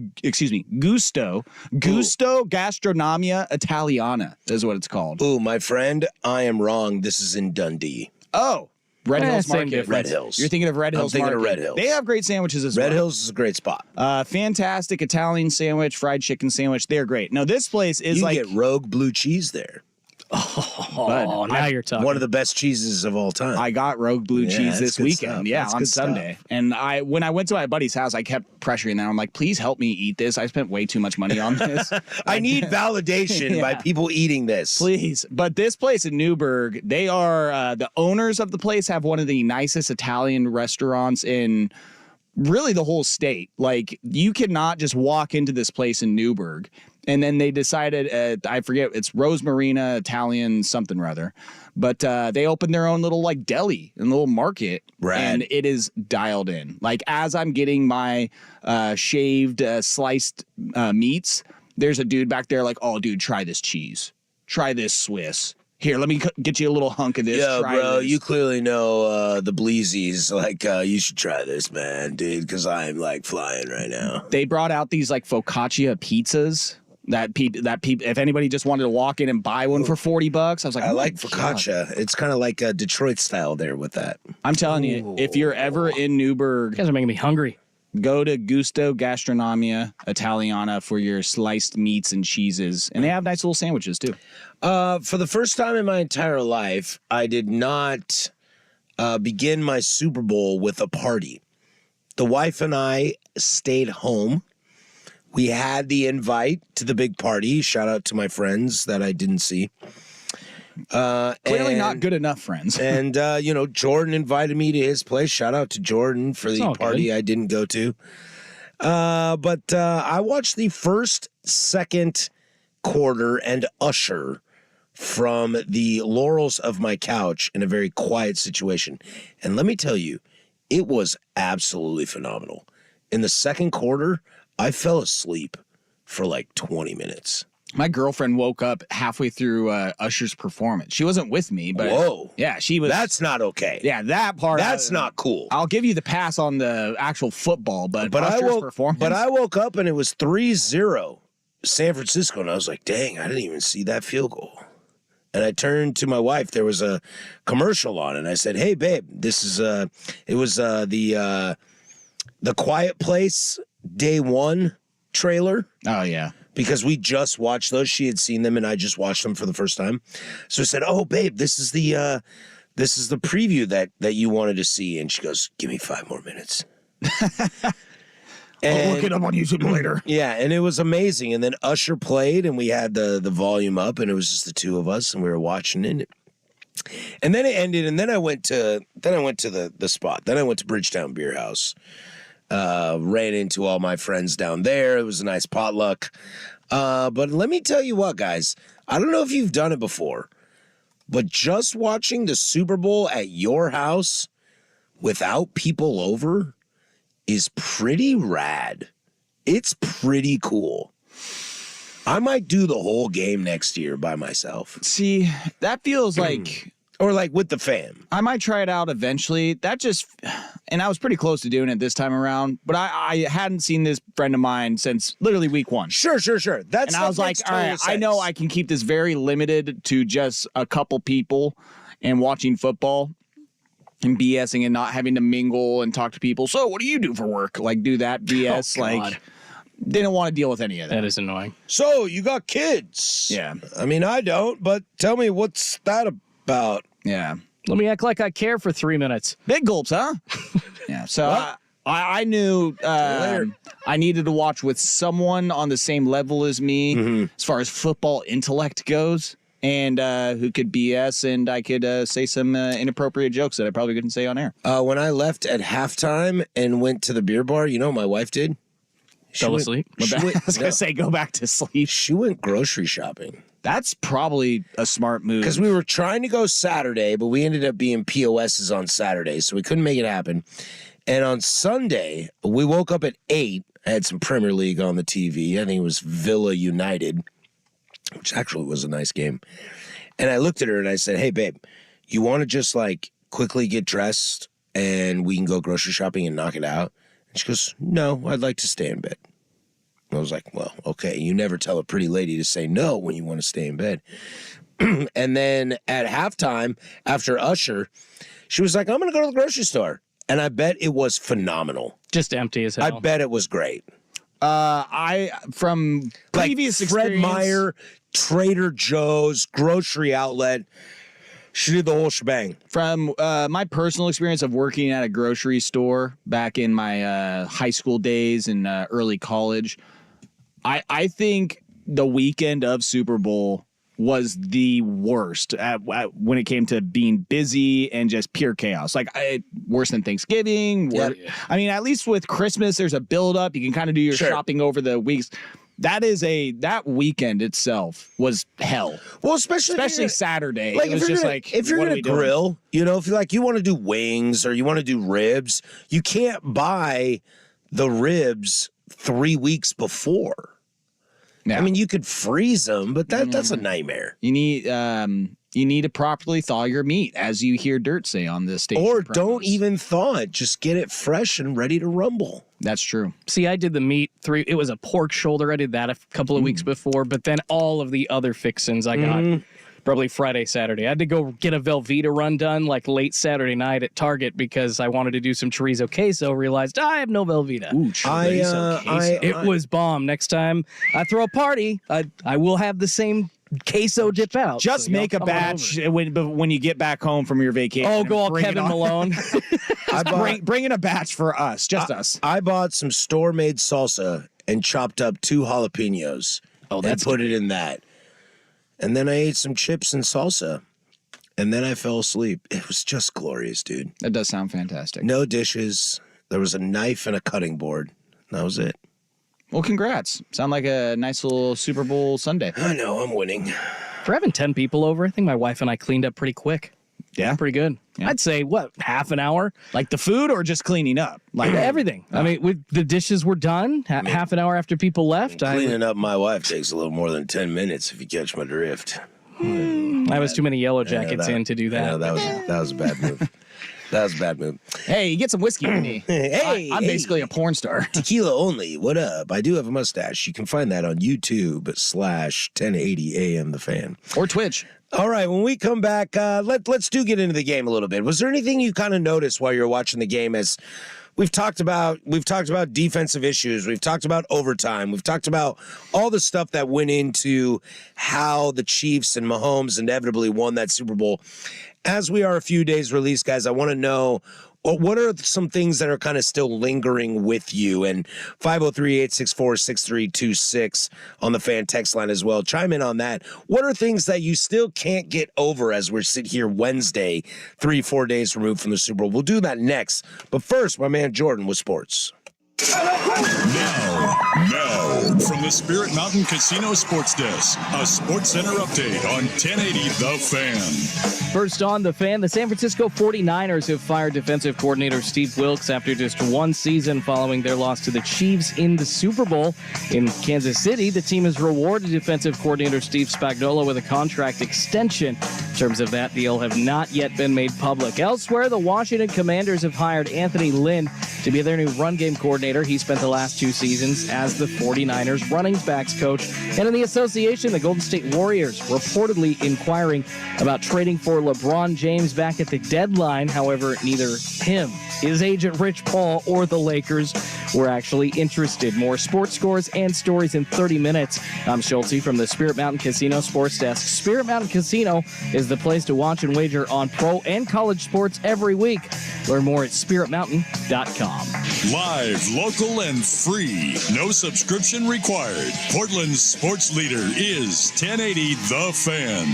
Speaker 2: Gastronomia Italiana is what it's called.
Speaker 1: Ooh, my friend, I am wrong. This is in Dundee.
Speaker 2: Oh, Red Hills
Speaker 4: same
Speaker 2: Market.
Speaker 4: difference.
Speaker 1: Red Hills.
Speaker 2: You're thinking of Red Hills
Speaker 1: thinking of
Speaker 2: Market.
Speaker 1: Red Hills.
Speaker 2: They have great sandwiches as well.
Speaker 1: Red Hills is a great spot.
Speaker 2: Fantastic Italian sandwich, fried chicken sandwich. They're great. Now, this place is
Speaker 1: You
Speaker 2: like...
Speaker 1: can get Rogue blue cheese there.
Speaker 4: Oh, now you're talking.
Speaker 1: One of the best cheeses of all time.
Speaker 2: I got Rogue blue
Speaker 1: Yeah,
Speaker 2: cheese
Speaker 1: that's
Speaker 2: this
Speaker 1: good
Speaker 2: weekend.
Speaker 1: stuff.
Speaker 2: Yeah,
Speaker 1: That's
Speaker 2: on
Speaker 1: good
Speaker 2: Sunday.
Speaker 1: stuff.
Speaker 2: And when I went to my buddy's house, I kept pressuring them. I'm like, please help me eat this. I spent way too much money on this.
Speaker 1: I need validation by
Speaker 2: Yeah.
Speaker 1: people eating this.
Speaker 2: Please. But this place in Newburgh, they are the owners of the place have one of the nicest Italian restaurants in really the whole state. Like you cannot just walk into this place in Newburgh. And then they decided, I forget, it's Rose Marina Italian something or other. But they opened their own little like deli and little market.
Speaker 1: Rad.
Speaker 2: And it is dialed in. Like as I'm getting my shaved, sliced meats, there's a dude back there like, oh, dude, try this cheese. Try this Swiss. Here, let me get you a little hunk of this.
Speaker 1: Yo,
Speaker 2: Try
Speaker 1: bro,
Speaker 2: this.
Speaker 1: you clearly know the Bleezies. Like, you should try this, man, dude, because I'm like flying right now.
Speaker 2: They brought out these like focaccia pizzas that people if anybody just wanted to walk in and buy one for $40, I was like,
Speaker 1: I
Speaker 2: oh my
Speaker 1: like
Speaker 2: God.
Speaker 1: focaccia. It's kind of like a Detroit style there with that.
Speaker 2: I'm telling you, if you're ever in
Speaker 4: You
Speaker 2: Newburgh,
Speaker 4: guys are making me hungry.
Speaker 2: go to Gusto Gastronomia Italiana for your sliced meats and cheeses, and they have nice little sandwiches too.
Speaker 1: For the first time in my entire life, I did not begin my Super Bowl with a party. The wife and I stayed home. We had the invite to the big party. Shout out to my friends that I didn't see.
Speaker 2: Clearly not good enough, friends.
Speaker 1: And, Jordan invited me to his place. Shout out to Jordan for the
Speaker 4: all
Speaker 1: party
Speaker 4: good.
Speaker 1: I didn't go to. But I watched the first, second quarter and Usher from the laurels of my couch in a very quiet situation. And let me tell you, it was absolutely phenomenal. In the second quarter, I fell asleep for like 20 minutes.
Speaker 2: My girlfriend woke up halfway through Usher's performance. She wasn't with me, but
Speaker 1: Whoa.
Speaker 2: yeah, she was.
Speaker 1: That's not okay.
Speaker 2: Yeah, that part.
Speaker 1: That's not cool.
Speaker 2: I'll give you the pass on the actual football, but Usher's performance.
Speaker 1: But I woke up and it was 3-0 San Francisco, and I was like, dang, I didn't even see that field goal. And I turned to my wife. There was a commercial on, and I said, hey, babe, this is it was the Quiet Place Day 1 trailer.
Speaker 2: Oh, yeah.
Speaker 1: Because we just watched those. She had seen them, and I just watched them for the first time. So I said, oh, babe, this is the preview that you wanted to see. And she goes, give me 5 more minutes.
Speaker 2: I'll look it up on YouTube later.
Speaker 1: Yeah, and it was amazing. And then Usher played, and we had the volume up, and it was just the two of us, and we were watching it. And then it ended, and then I went to the spot. Then I went to Bridgetown Beer House. Ran into all my friends down there. It was a nice potluck. But let me tell you what, guys. I don't know if you've done it before, but just watching the Super Bowl at your house without people over is pretty rad. It's pretty cool. I might do the whole game next year by myself.
Speaker 2: See, that feels like...
Speaker 1: Or like with the fam.
Speaker 2: I might try it out eventually. And I was pretty close to doing it this time around, but I hadn't seen this friend of mine since literally week 1.
Speaker 1: Sure.
Speaker 2: And I was like, all right, I know I can keep this very limited to just a couple people and watching football and BSing and not having to mingle and talk to people. So what do you do for work? Like do that BS. Like didn't want to deal with any of that.
Speaker 4: That is annoying.
Speaker 1: So you got kids.
Speaker 2: Yeah.
Speaker 1: I mean, I don't, but tell me what's that about?
Speaker 2: Yeah.
Speaker 4: Let me act like I care for 3 minutes.
Speaker 2: Big gulps, huh? Yeah. So I knew I needed to watch with someone on the same level as me as far as football intellect goes, and who could BS, and I could say some inappropriate jokes that I probably couldn't say on air.
Speaker 1: When I left at halftime and went to the beer bar, you know what my wife did?
Speaker 4: Fell asleep.
Speaker 2: I was going to say go back to sleep.
Speaker 1: She went grocery shopping.
Speaker 2: That's probably a smart move.
Speaker 1: Because we were trying to go Saturday, but we ended up being POSs on Saturday, so we couldn't make it happen. And on Sunday, we woke up at 8. I had some Premier League on the TV. I think it was Villa United, which actually was a nice game. And I looked at her and I said, hey, babe, you want to just like quickly get dressed and we can go grocery shopping and knock it out? And she goes, no, I'd like to stay in bed. I was like, well, okay, you never tell a pretty lady to say no when you want to stay in bed. And then at halftime, after Usher, she was like, I'm going to go to the grocery store. And I bet it was phenomenal.
Speaker 4: Just empty as hell.
Speaker 1: I bet it was great.
Speaker 2: From previous
Speaker 1: like Fred
Speaker 2: experience,
Speaker 1: Meyer, Trader Joe's, grocery outlet. She did the whole shebang.
Speaker 2: From my personal experience of working at a grocery store back in my high school days and early college, I think the weekend of Super Bowl was the worst when it came to being busy and just pure chaos. Like worse than Thanksgiving. I mean, at least with Christmas, there's a build up. You can kind of do your shopping over the weeks. That weekend itself was hell.
Speaker 1: Well, especially
Speaker 2: Saturday.
Speaker 1: Like
Speaker 2: it was just like,
Speaker 1: if you're gonna grill, you know, if you want to do wings or you want to do ribs, you can't buy the ribs 3 weeks before.
Speaker 2: Yeah.
Speaker 1: I mean, you could freeze them, but that's a nightmare.
Speaker 2: You need to properly thaw your meat, as you hear Dirt say on this station.
Speaker 1: Or don't even thaw it; just get it fresh and ready to rumble.
Speaker 2: That's true.
Speaker 4: See, I did the meat it was a pork shoulder. I did that a couple of weeks before, but then all of the other fixins I got probably Friday, Saturday. I had to go get a Velveeta run done like late Saturday night at Target because I wanted to do some chorizo queso. Realized I have no Velveeta.
Speaker 2: Ooh, chorizo queso.
Speaker 4: It was bomb. Next time I throw a party, I will have the same queso dip out.
Speaker 2: Just
Speaker 4: so
Speaker 2: make a batch when you get back home from your vacation.
Speaker 4: Oh, go all Kevin Malone.
Speaker 2: Bring in a batch for us, just us.
Speaker 1: I bought some store-made salsa and chopped up 2 jalapenos. And put it in that. And then I ate some chips and salsa. And then I fell asleep. It was just glorious, dude.
Speaker 2: That does sound fantastic.
Speaker 1: No dishes. There was a knife and a cutting board. That was it.
Speaker 2: Well, congrats. Sound like a nice little Super Bowl Sunday.
Speaker 1: I know, I'm winning.
Speaker 4: For having 10 people over, I think my wife and I cleaned up pretty quick.
Speaker 2: Yeah.
Speaker 4: Pretty good.
Speaker 2: Yeah.
Speaker 4: I'd say, half an hour?
Speaker 2: Like the food or just cleaning up? Like
Speaker 4: Everything. I mean, the dishes were done half an hour after people left.
Speaker 1: Cleaning up my wife takes a little more than 10 minutes if you catch my drift.
Speaker 4: I was too many yellow jackets in to do that.
Speaker 1: That was a bad move. That was a bad move.
Speaker 2: Hey, you get some whiskey with me. I'm basically a porn star.
Speaker 1: Tequila only. What up? I do have a mustache. You can find that on YouTube /1080 AM The Fan.
Speaker 2: Or Twitch.
Speaker 1: All right, when we come back, let's get into the game a little bit. Was there anything you kind of noticed while you were watching the game? As we've talked about defensive issues, we've talked about overtime, we've talked about all the stuff that went into how the Chiefs and Mahomes inevitably won that Super Bowl. As we are a few days released, guys, I want to know, what are some things that are kind of still lingering with you? And 503-864-6326 on the fan text line as well. Chime in on that. What are things that you still can't get over as we're sitting here Wednesday, 3-4 days removed from the Super Bowl? We'll do that next. But first, my man Jordan with sports.
Speaker 3: Now, from the Spirit Mountain Casino Sports Desk, a Sports Center update on 1080 The Fan.
Speaker 4: First on The Fan, the San Francisco 49ers have fired defensive coordinator Steve Wilks after just one season following their loss to the Chiefs in the Super Bowl. In Kansas City, the team has rewarded defensive coordinator Steve Spagnuolo with a contract extension. Terms of that deal have not yet been made public. Elsewhere, the Washington Commanders have hired Anthony Lynn to be their new run game coordinator. He spent the last 2 seasons as the 49ers running backs coach. And in the association, the Golden State Warriors reportedly inquiring about trading for LeBron James back at the deadline. However, neither him, his agent Rich Paul, or the Lakers were actually interested. More sports scores and stories in 30 minutes. I'm Schulte from the Spirit Mountain Casino Sports Desk. Spirit Mountain Casino is the place to watch and wager on pro and college sports every week. Learn more at spiritmountain.com.
Speaker 3: Live, local, and free. No subscription required. Portland's sports leader is 1080 The Fan.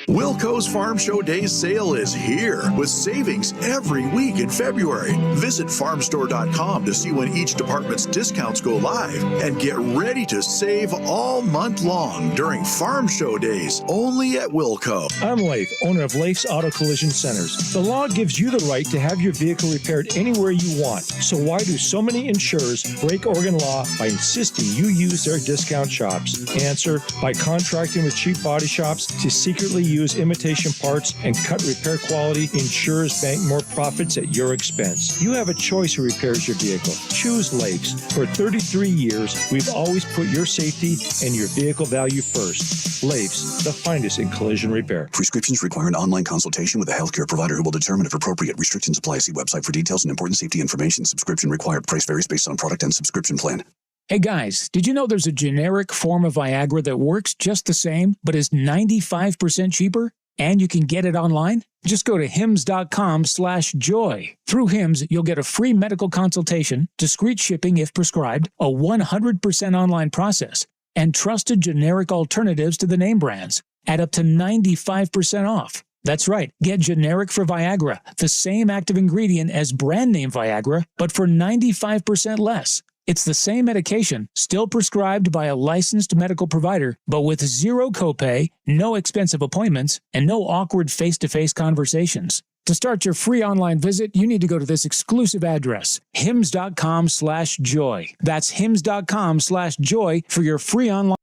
Speaker 5: Wilco's Farm Show Days sale is here with savings every week in February. Visit farmstore.com to see when each department's discounts go live and get ready to save all month long during Farm Show Days only at Wilco.
Speaker 6: I'm Leif, owner of Leif's Auto Collision Centers. The law gives you the right to have your vehicle repaired anywhere you want. So why do so many insurers break Oregon law by insisting you use their discount shops? Answer: by contracting with cheap body shops to secretly use imitation parts and cut repair quality, insurers bank more profits at your expense. You have a choice who repairs your vehicle. Choose Leif's. For 33 years, we've always put your safety and your vehicle value first. Leif's, the finest in collision repair.
Speaker 7: Prescriptions require an online consultation with a healthcare provider who will determine if appropriate. Restrictions apply. See website for details and important safety information. Subscription required. Price varies based on product and subscription plan.
Speaker 8: Hey guys, did you know there's a generic form of Viagra that works just the same, but is 95% cheaper? And you can get it online? Just go to hims.com/joy. Through Hims, you'll get a free medical consultation, discreet shipping if prescribed, a 100% online process, and trusted generic alternatives to the name brands at up to 95% off. That's right. Get generic for Viagra, the same active ingredient as brand name Viagra, but for 95% less. It's the same medication, still prescribed by a licensed medical provider, but with zero copay, no expensive appointments, and no awkward face-to-face conversations. To start your free online visit, you need to go to this exclusive address, hims.com/joy. That's hims.com/joy for your free online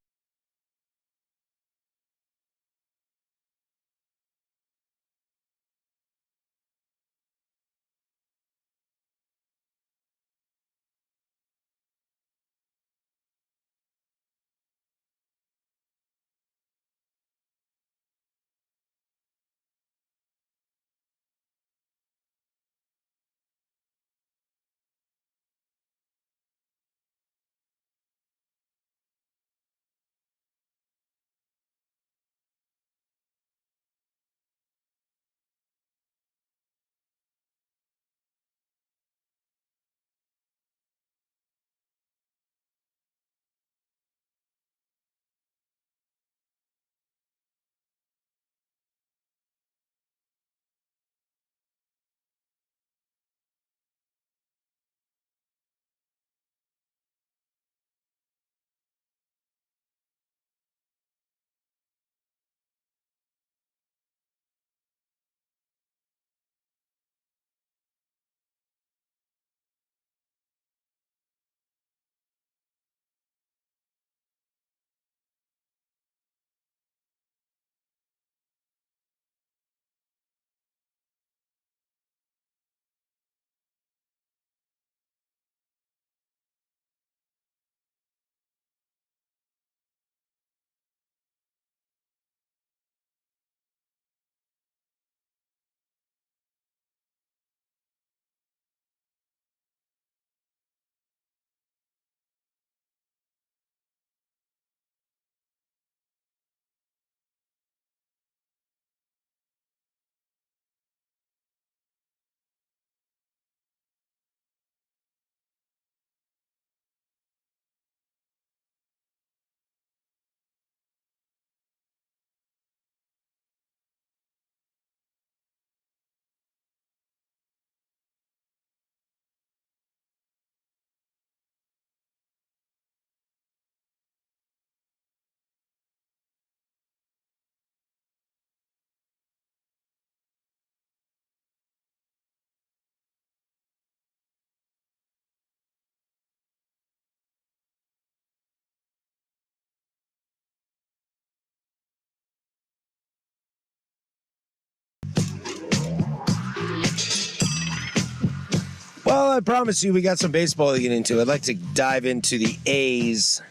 Speaker 1: Well, I promise you we got some baseball to get into. I'd like to dive into the A's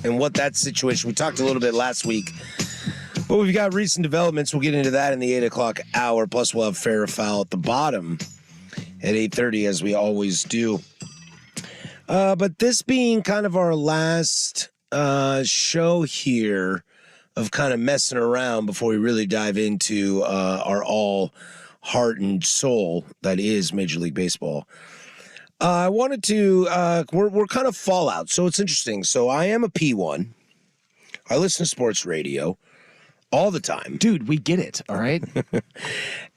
Speaker 1: and what that situation. We talked a little bit last week, but we've got recent developments. We'll get into that in the 8 o'clock hour. Plus, we'll have fair or foul at the bottom at 8:30, as we always do. But this being kind of our last show here of kind of messing around before we really dive into our all heart and soul that is Major League Baseball. I wanted to, we're kind of fallout, so it's interesting. So I am a P1. I listen to sports radio all the time.
Speaker 2: Dude, we get it, all right?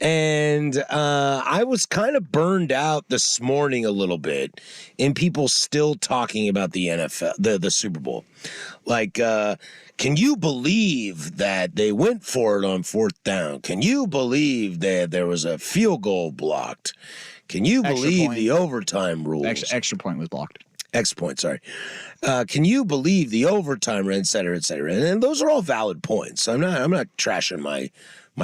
Speaker 1: And I was kind of burned out this morning a little bit in people still talking about the NFL, the Super Bowl. Like, can you believe that they went for it on 4th down? Can you believe that there was a field goal blocked? Can you believe the overtime rules?
Speaker 2: Extra point was blocked.
Speaker 1: X point, sorry. Can you believe the overtime, et cetera, et cetera? And those are all valid points. I'm not trashing my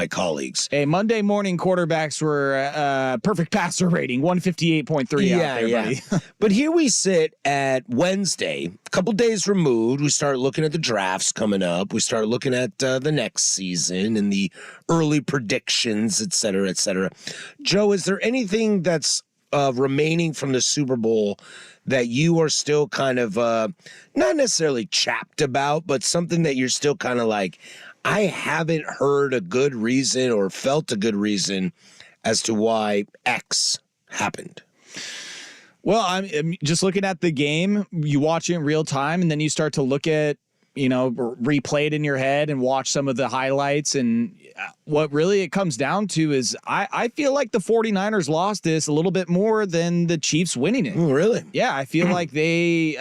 Speaker 1: colleagues.
Speaker 2: Hey, Monday morning quarterbacks were perfect passer rating, 158.3 out there, buddy.
Speaker 1: But here we sit at Wednesday, a couple days removed. We start looking at the drafts coming up. We start looking at the next season and the early predictions, et cetera, et cetera. Joe, is there anything that's remaining from the Super Bowl that you are still kind of not necessarily chapped about, but something that you're still kind of like, I haven't heard a good reason or felt a good reason as to why X happened?
Speaker 2: Well, I'm just looking at the game. You watch it in real time, and then you start to look at, replay it in your head and watch some of the highlights. And what really it comes down to is I feel like the 49ers lost this a little bit more than the Chiefs winning it.
Speaker 1: Oh, really?
Speaker 2: Yeah, I feel like they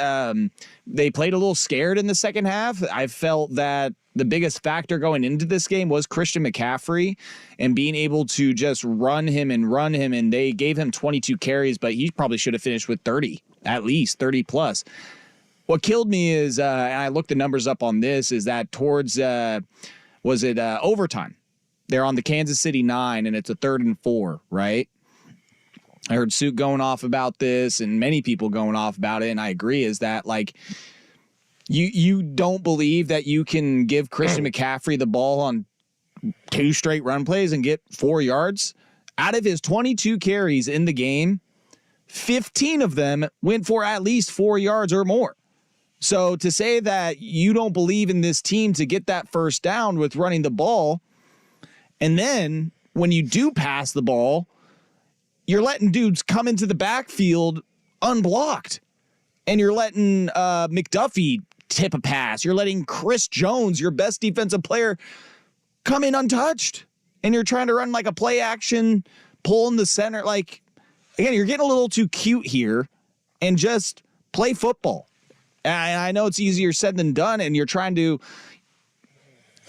Speaker 2: played a little scared in the second half. I felt that the biggest factor going into this game was Christian McCaffrey and being able to just run him, and they gave him 22 carries, but he probably should have finished with 30, at least 30 plus. What killed me is, and I looked the numbers up on this, is that towards, overtime? They're on the Kansas City 9, and it's a 3rd and 4, right? I heard Suit going off about this and many people going off about it, and I agree, is that, like, you don't believe that you can give Christian McCaffrey the ball on 2 straight run plays and get 4 yards? Out of his 22 carries in the game, 15 of them went for at least 4 yards or more. So to say that you don't believe in this team to get that first down with running the ball, and then when you do pass the ball, you're letting dudes come into the backfield unblocked, and you're letting McDuffie tip a pass. You're letting Chris Jones, your best defensive player, come in untouched, and you're trying to run like a play action, pull in the center. Like, again, you're getting a little too cute here, and just play football. And I know it's easier said than done, and you're trying to,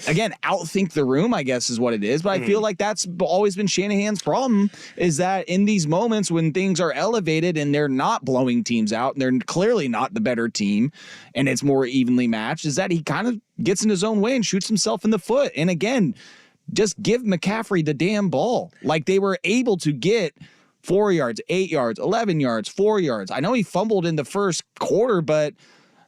Speaker 2: again, outthink the room, I guess is what it is. But I feel like that's always been Shanahan's problem, is that in these moments when things are elevated and they're not blowing teams out, and they're clearly not the better team, and it's more evenly matched, is that he kind of gets in his own way and shoots himself in the foot. And again, just give McCaffrey the damn ball. Like, they were able to get 4 yards, 8 yards, 11 yards, 4 yards. I know he fumbled in the first quarter, but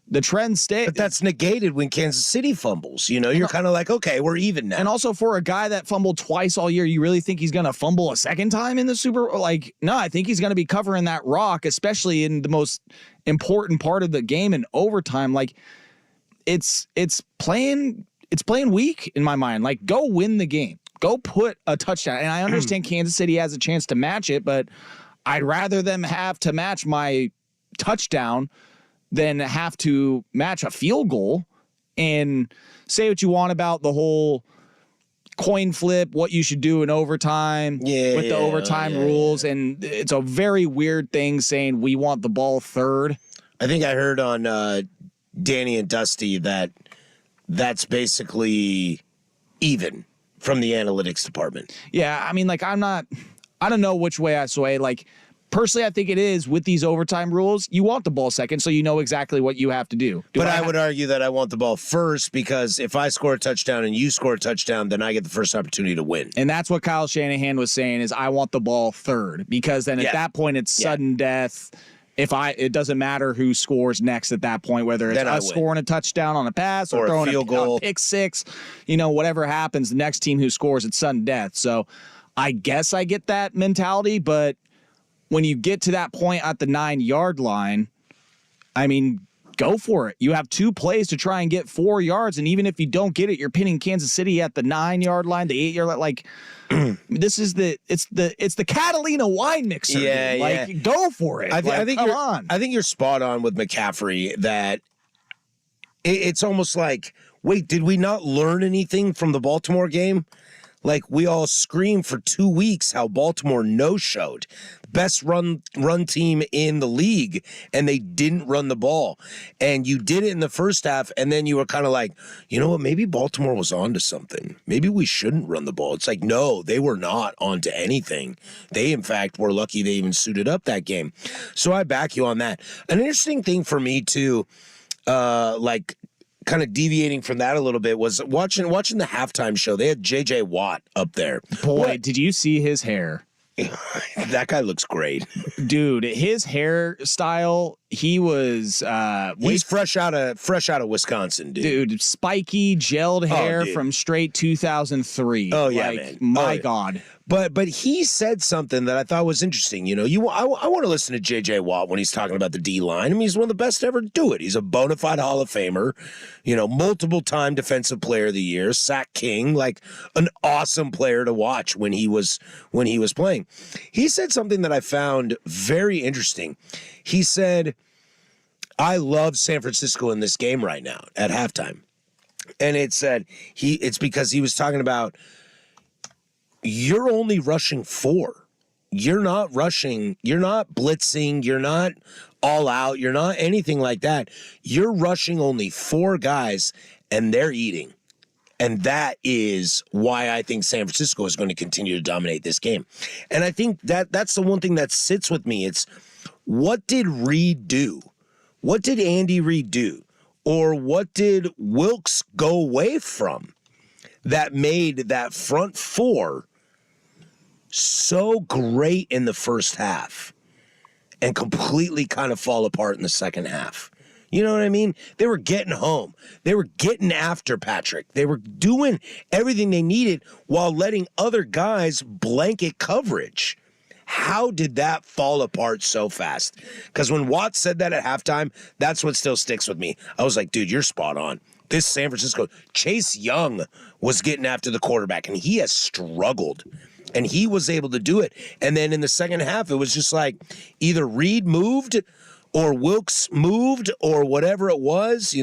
Speaker 2: the trend stayed.
Speaker 1: But that's negated when Kansas City fumbles. You're kind of like, okay, we're even now.
Speaker 2: And also, for a guy that fumbled twice all year, you really think he's going to fumble a second time in the Super Bowl? Like, no, I think he's going to be covering that rock, especially in the most important part of the game in overtime. Like, it's playing weak in my mind. Like, go win the game. Go put a touchdown. And I understand Kansas City has a chance to match it, but I'd rather them have to match my touchdown than have to match a field goal. And say what you want about the whole coin flip, what you should do in overtime with the overtime rules. And it's a very weird thing saying we want the ball third.
Speaker 1: I think I heard on Danny and Dusty that that's basically even from the analytics department.
Speaker 2: Yeah, I mean, like, I don't know which way I sway. Like, personally, I think it is with these overtime rules. You want the ball second, so you know exactly what you have to do.
Speaker 1: But I would argue that I want the ball first because if I score a touchdown and you score a touchdown, then I get the first opportunity to win.
Speaker 2: And that's what Kyle Shanahan was saying is I want the ball third because then at that point it's sudden death. It doesn't matter who scores next at that point, whether it's us scoring a touchdown on a pass or throwing a field goal, pick six, whatever happens, the next team who scores, it's sudden death. So I guess I get that mentality, but when you get to that point at the 9-yard line, I mean, go for it. You have 2 plays to try and get 4 yards, and even if you don't get it, you're pinning Kansas City at the 9-yard line, the 8-yard line. Like, this is it's the Catalina wine mixer. Yeah, go for it.
Speaker 1: I think you're spot on with McCaffrey that it's almost like, wait, did we not learn anything from the Baltimore game? Like, we all screamed for 2 weeks how Baltimore no-showed. Best run team in the league, and they didn't run the ball. And you did it in the first half, and then you were kind of like, you know what, maybe Baltimore was onto something. Maybe we shouldn't run the ball. It's like, no, they were not onto anything. They, in fact, were lucky they even suited up that game. So I back you on that. An interesting thing for me, too, kind of deviating from that a little bit was watching the halftime show. They had J.J. Watt up there.
Speaker 2: Boy, did you see his hair?
Speaker 1: That guy looks great.
Speaker 2: Dude, his hairstyle, he was
Speaker 1: he's fresh out of Wisconsin, dude.
Speaker 2: Dude, spiky, gelled hair from straight 2003.
Speaker 1: Oh, yeah, man.
Speaker 2: My God.
Speaker 1: But he said something that I thought was interesting. I want to listen to J.J. Watt when he's talking about the D-line. I mean, he's one of the best to ever do it. He's a bona fide Hall of Famer, multiple-time Defensive Player of the Year, sack king, like an awesome player to watch when he was playing. He said something that I found very interesting. He said, I love San Francisco in this game right now at halftime. And it's because he was talking about, you're only rushing 4. You're not rushing. You're not blitzing. You're not all out. You're not anything like that. You're rushing only 4 guys, and they're eating. And that is why I think San Francisco is going to continue to dominate this game. And I think that's the one thing that sits with me. It's, what did Reed do? What did Andy Reid do? Or what did Wilks go away from that made that front 4 so great in the first half and completely kind of fall apart in the second half? You know what I mean? They were getting home. They were getting after Patrick. They were doing everything they needed while letting other guys blanket coverage. How did that fall apart so fast? Because when Watt said that at halftime, that's what still sticks with me. I was like, dude, you're spot on. This San Francisco, Chase Young was getting after the quarterback, and he has struggled. And he was able to do it. And then in the second half, it was just like either Reed moved or Wilks moved or whatever it was,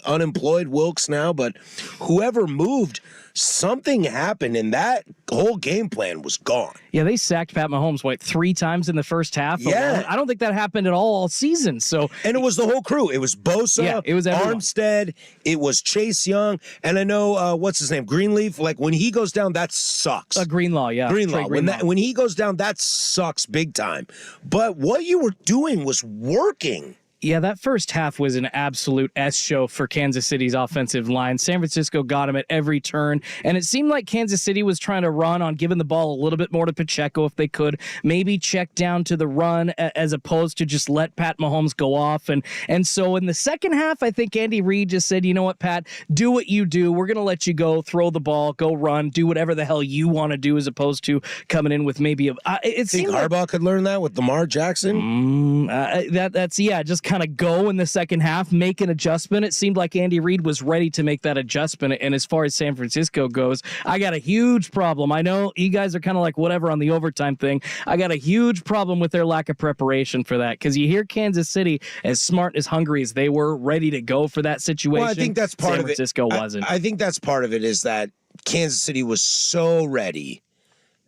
Speaker 1: unemployed Wilks now, but whoever moved, something happened and that whole game plan was gone.
Speaker 4: Yeah, they sacked Pat Mahomes, 3 times in the first half?
Speaker 1: Yeah.
Speaker 4: I don't think that happened at all season. So,
Speaker 1: and it was the whole crew. It was Bosa,
Speaker 4: it was everyone.
Speaker 1: Armstead, it was Chase Young, and I know, what's his name, Greenleaf. Like, when he goes down, that sucks.
Speaker 4: Greenlaw, yeah.
Speaker 1: Greenlaw. When he goes down, that sucks big time. But what you were doing was working.
Speaker 4: Yeah, that first half was an absolute S show for Kansas City's offensive line. San Francisco got him at every turn, and it seemed like Kansas City was trying to run on giving the ball a little bit more to Pacheco if they could, maybe check down to the run as opposed to just let Pat Mahomes go off. And so in the second half, I think Andy Reid just said, you know what, Pat, do what you do. We're going to let you go, throw the ball, go run, do whatever the hell you want to do as opposed to coming in with maybe it
Speaker 1: think Harbaugh could learn that with Lamar Jackson?
Speaker 4: That's just kind of go in the second half, make an adjustment. It seemed like Andy Reid was ready to make that adjustment. And as far as San Francisco goes, I got a huge problem. I know you guys are kind of like whatever on the overtime thing. I got a huge problem with their lack of preparation for that, because you hear Kansas City, as smart, as hungry as they were, ready to go for that situation.
Speaker 1: Well, I think that's part of it.
Speaker 4: San Francisco wasn't.
Speaker 1: I think that's part of it, is that Kansas City was so ready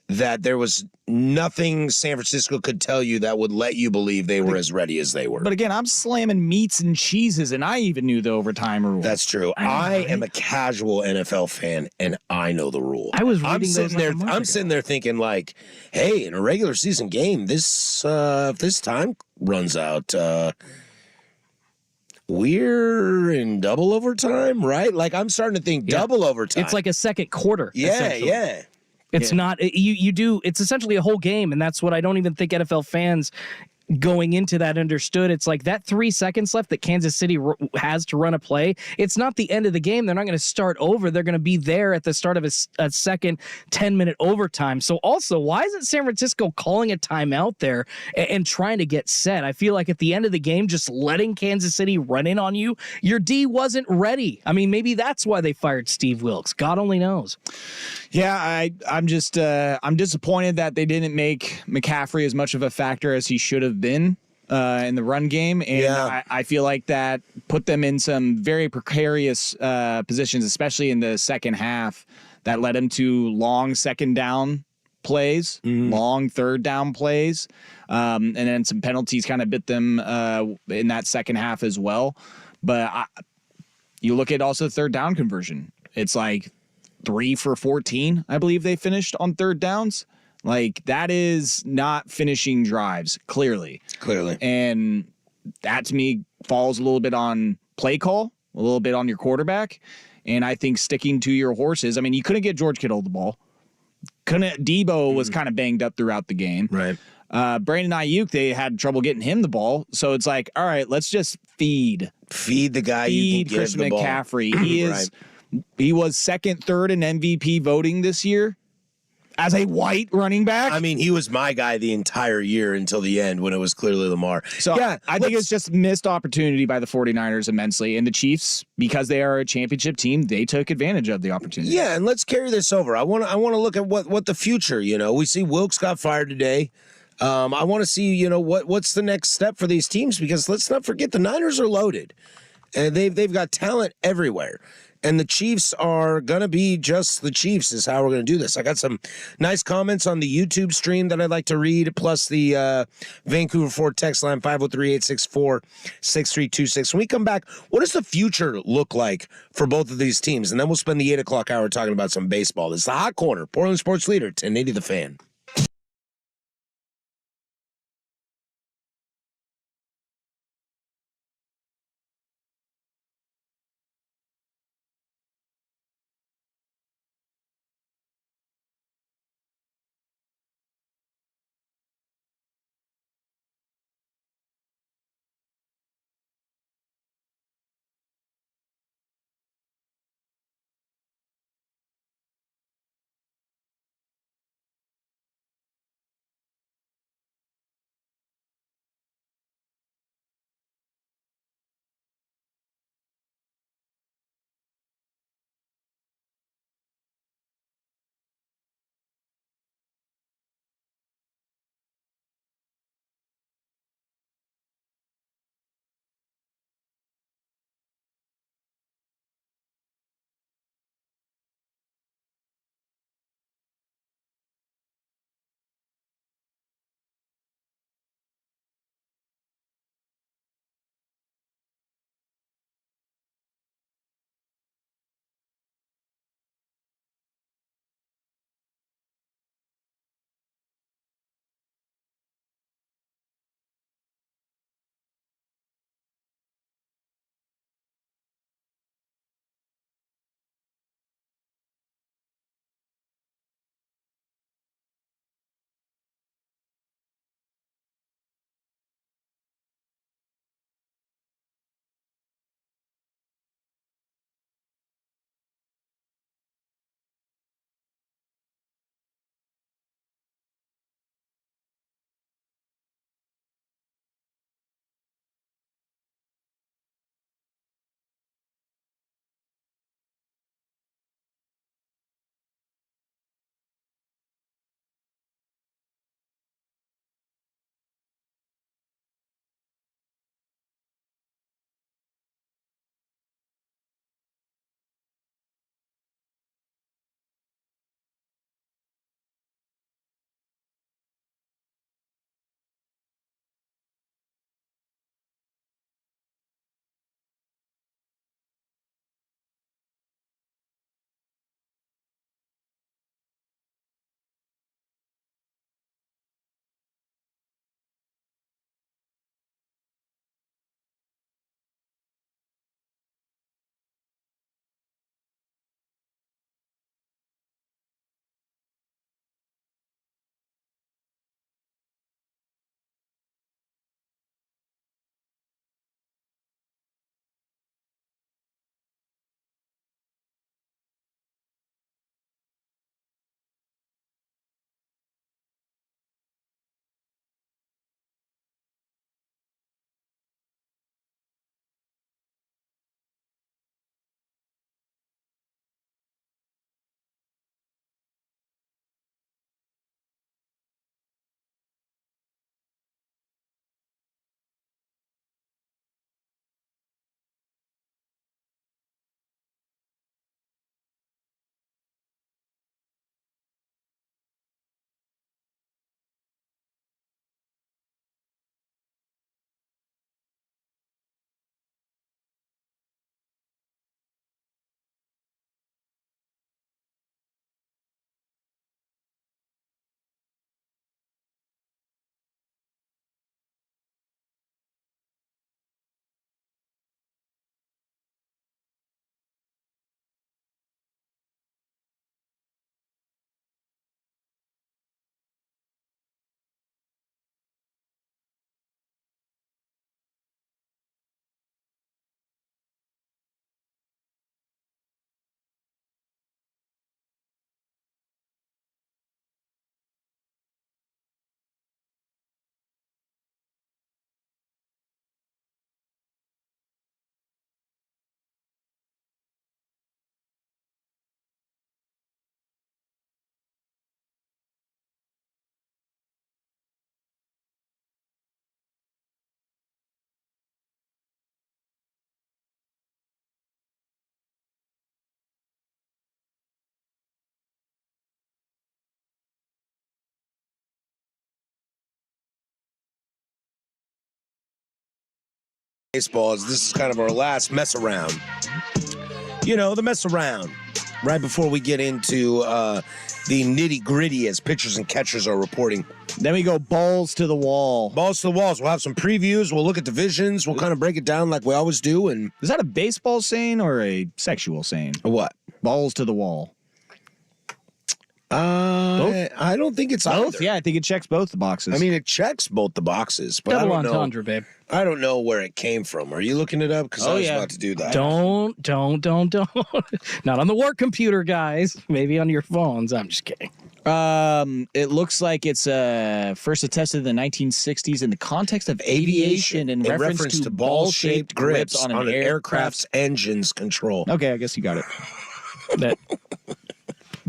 Speaker 1: that there was nothing San Francisco could tell you that would let you believe they were as ready as they were.
Speaker 2: But again, I'm slamming meats and cheeses, and I even knew the overtime rule.
Speaker 1: That's true. I am a casual NFL fan, and I know the rule.
Speaker 4: I was reading
Speaker 1: I'm
Speaker 4: those
Speaker 1: sitting
Speaker 4: like
Speaker 1: there.
Speaker 4: a month
Speaker 1: I'm
Speaker 4: ago.
Speaker 1: sitting there thinking, like, hey, in a regular season game, if this time runs out, we're in double overtime, right? Like, I'm starting to think double overtime.
Speaker 4: It's like a second quarter.
Speaker 1: yeah,
Speaker 4: essentially.
Speaker 1: yeah.
Speaker 4: It's not you do. It's essentially a whole game, and that's what I don't even think NFL fans going into that understood. It's like that 3 seconds left that Kansas City has to run a play. It's not the end of the game. They're not going to start over. They're going to be there at the start of a second 10-minute overtime. So also, why isn't San Francisco calling a timeout there and trying to get set? I feel like at the end of the game, just letting Kansas City run in on you, your D wasn't ready. I mean, maybe that's why they fired Steve Wilkes. God only knows.
Speaker 2: Yeah, I'm just I'm disappointed that they didn't make McCaffrey as much of a factor as he should have been in the run game, and I feel like that put them in some very precarious positions, especially in the second half. That led them to long second down plays, long third down plays, and then some penalties kind of bit them in that second half as well. But you look at also third down conversion; it's like 3 for 14, I believe they finished on third downs. Like, that is not finishing drives, clearly. And that, to me, falls a little bit on play call, a little bit on your quarterback. And I think sticking to your horses. I mean, you couldn't get George Kittle the ball. Debo was kind of banged up throughout the game.
Speaker 1: Right.
Speaker 2: Brandon Ayuk, they had trouble getting him the ball. So it's like, all right, let's just feed
Speaker 1: the guy you can give
Speaker 2: Christian
Speaker 1: the ball.
Speaker 2: McCaffrey. He is.
Speaker 1: Right.
Speaker 2: He was second, third in MVP voting this year as a white running back.
Speaker 1: I mean, he was my guy the entire year until the end when it was clearly Lamar.
Speaker 2: So
Speaker 1: yeah,
Speaker 2: I think it's just missed opportunity by the 49ers immensely. And the Chiefs, because they are a championship team, they took advantage of the opportunity.
Speaker 1: Yeah, and let's carry this over. I want to look at what the future, we see Wilkes got fired today. I want to see, what's the next step for these teams, because let's not forget the Niners are loaded. And they've got talent everywhere. And the Chiefs are going to be just the Chiefs is how we're going to do this. I got some nice comments on the YouTube stream that I'd like to read, plus the Vancouver Ford text line, 503-864-6326. When we come back, what does the future look like for both of these teams? And then we'll spend the 8 o'clock hour talking about some baseball. This is the Hot Corner, Portland Sports Leader, 1080 The Fan. baseballs. This is kind of our last mess around. You know, the mess around. Right before we get into the nitty-gritty as pitchers and catchers are reporting.
Speaker 2: Then we go balls to the wall.
Speaker 1: Balls to the walls. We'll have some previews. We'll look at divisions. We'll kind of break it down like we always do. And
Speaker 2: Is that a baseball saying or a sexual saying?
Speaker 1: what?
Speaker 2: Balls to the wall.
Speaker 1: I don't think it's
Speaker 2: Both?
Speaker 1: either.
Speaker 2: Yeah, I think it checks both the boxes.
Speaker 1: I mean, it checks both the boxes, but
Speaker 4: Double
Speaker 1: I don't
Speaker 4: entendre, babe.
Speaker 1: know. I don't know where it came from. Are you looking it up? Because I was about to do that.
Speaker 4: Don't. Not on the work computer, guys. Maybe on your phones. I'm just kidding.
Speaker 2: It looks like it's first attested in the 1960s in the context of aviation in reference to ball-shaped grips on an
Speaker 1: aircraft's engine's control.
Speaker 2: Okay, I guess you got it.